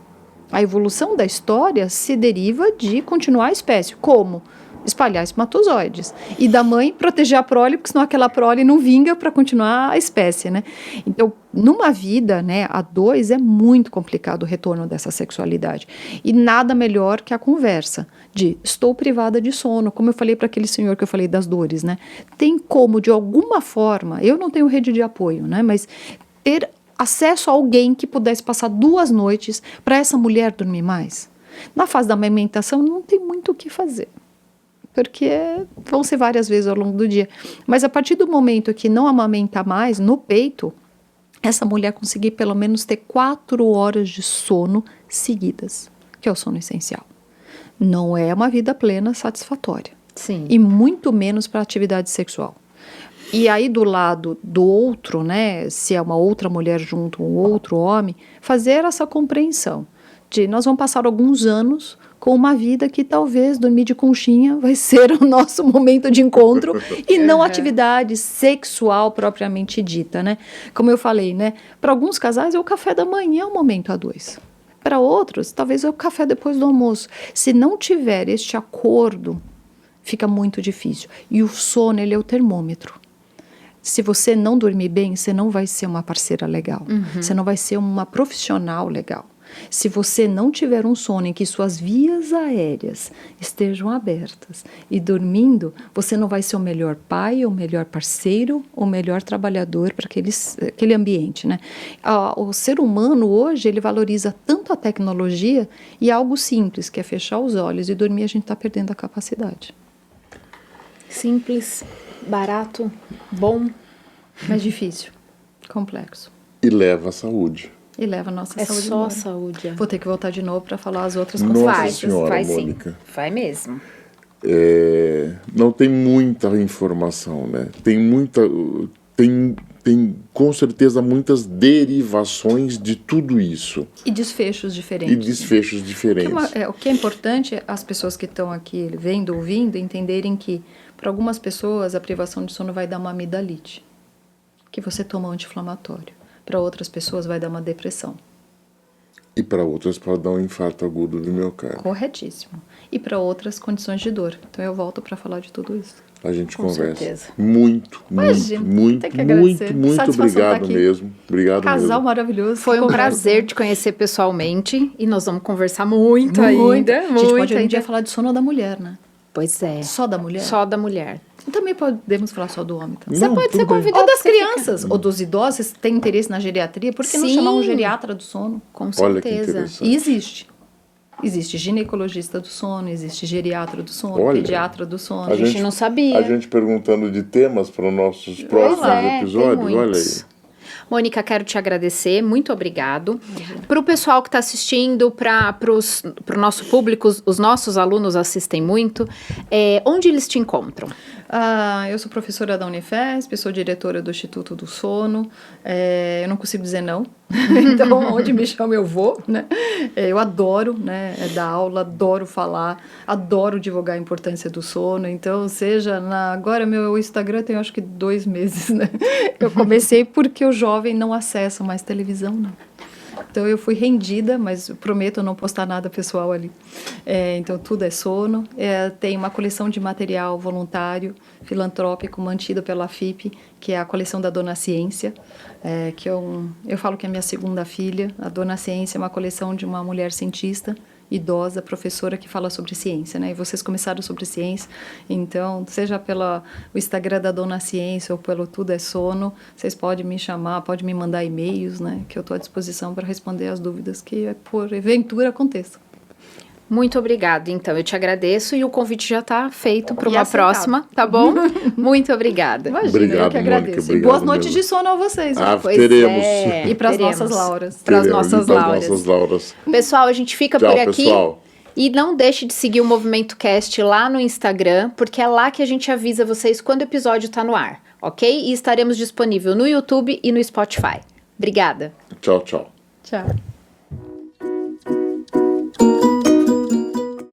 A evolução da história se deriva de continuar a espécie. Como? Espalhar espermatozoides. E da mãe proteger a prole, porque senão aquela prole não vinga para continuar a espécie, né? Então, numa vida, né, a 2 é muito complicado o retorno dessa sexualidade. E nada melhor que a conversa de estou privada de sono, como eu falei para aquele senhor que eu falei das dores, né? Tem como, de alguma forma, eu não tenho rede de apoio, né? Mas ter acesso a alguém que pudesse passar 2 noites para essa mulher dormir mais. Na fase da amamentação não tem muito o que fazer, porque vão ser várias vezes ao longo do dia. Mas a partir do momento que não amamenta mais no peito, essa mulher conseguir pelo menos ter 4 horas de sono seguidas, que é o sono essencial. Não é uma vida plena satisfatória.
Sim.
E muito menos para atividade sexual. E aí do lado do outro, né, se é uma outra mulher junto, um outro homem, fazer essa compreensão de nós vamos passar alguns anos com uma vida que talvez dormir de conchinha vai ser o nosso momento de encontro e não atividade sexual propriamente dita, né? Como eu falei, né, para alguns casais o café da manhã é o momento a dois. Para outros, talvez é o café depois do almoço. Se não tiver este acordo, fica muito difícil. E o sono, ele é o termômetro. Se você não dormir bem, você não vai ser uma parceira legal. Você não vai ser uma profissional legal. Se você não tiver um sono em que suas vias aéreas estejam abertas e dormindo, você não vai ser o melhor pai, o melhor parceiro, o melhor trabalhador para aquele ambiente, né? O ser humano hoje, ele valoriza tanto a tecnologia e algo simples, que é fechar os olhos e dormir, a gente está perdendo a capacidade.
Simples, barato, bom.
Mas difícil, complexo.
E leva à saúde.
E leva a nossa
É
saúde
só
embora.
saúde.
Vou ter que voltar de novo para falar as outras
Nossa
consequências.
Senhora,
vai
Mônica.
sim. Vai mesmo.
Não tem muita informação, né? Tem com certeza muitas derivações de tudo isso.
E desfechos diferentes.
E desfechos diferentes.
O que é importante, as pessoas que estão aqui vendo, ouvindo, entenderem que para algumas pessoas a privação de sono vai dar uma amidalite, que você toma um anti-inflamatório. Para outras pessoas vai dar uma depressão.
E para outras pode dar um infarto agudo do miocárdio.
Corretíssimo. E para outras condições de dor. Então eu volto para falar de tudo isso.
A gente
Com
conversa.
certeza.
Imagina, tem que agradecer.
Muito
Satisfação estar
obrigado
aqui.
mesmo. Obrigado
Casal
mesmo.
maravilhoso.
Foi um
Conversa.
prazer te conhecer pessoalmente e nós vamos conversar muito ainda.
A gente pode
Muito
um
ainda.
dia falar de sono da mulher, né?
Pois é.
Só da mulher?
Só da mulher.
Também podemos falar só do homem. Também.
Você
Não,
pode
tudo
ser
bem.
convidado.
Ou das
você fica-
crianças, ou dos idosos, se tem interesse na geriatria, por que não
Sim.
chamar um geriatra do sono?
Com
Olha que
certeza.
interessante.
E existe. Existe ginecologista do sono, existe geriatra do sono,
Olha,
pediatra do sono.
A gente não sabia.
A gente perguntando de temas para os nossos
Pois
próximos
é, tem
episódios. Olha aí.
muitos. Mônica, quero te agradecer, muito obrigado. Para o pessoal que está assistindo, para o nosso público, os nossos alunos assistem muito, onde eles te encontram?
Eu sou professora da Unifesp, sou diretora do Instituto do Sono, eu não consigo dizer não, então onde me chama eu vou, né? Eu adoro, né, dar aula, adoro falar, adoro divulgar a importância do sono, então agora meu Instagram tem acho que 2 meses, né? Eu comecei porque o jovem não acessa mais televisão, não. Então eu fui rendida, mas prometo não postar nada pessoal ali. Então tudo é sono. Tem uma coleção de material voluntário, filantrópico, mantido pela FIP, que é a coleção da Dona Ciência, que eu falo que é a minha segunda filha. A Dona Ciência é uma coleção de uma mulher cientista, idosa, professora que fala sobre ciência, né? E vocês começaram sobre ciência, então, seja pelo Instagram da Dona Ciência ou pelo Tudo é Sono, vocês podem me chamar, podem me mandar e-mails, né? Que eu estou à disposição para responder as dúvidas que, por ventura, aconteçam.
Muito obrigada, então, eu te agradeço e o convite já está feito para
E
uma
aceitado.
próxima, tá bom? Muito obrigada.
Imagina,
Obrigado,
eu que
Mônica,
agradeço.
obrigado
Boas noites
mesmo.
de sono a vocês.
Ah,
Pois
teremos.
é,
E para as
teremos.
nossas Lauras.
Para as
Teremos,
nossas
e pras
Lauras.
nossas Lauras.
Pessoal, a gente fica
Tchau,
por aqui.
pessoal.
E não deixe de seguir o Movimento Cast lá no Instagram, porque é lá que a gente avisa vocês quando o episódio está no ar, ok? E estaremos disponível no YouTube e no Spotify. Obrigada.
Tchau, tchau.
Tchau.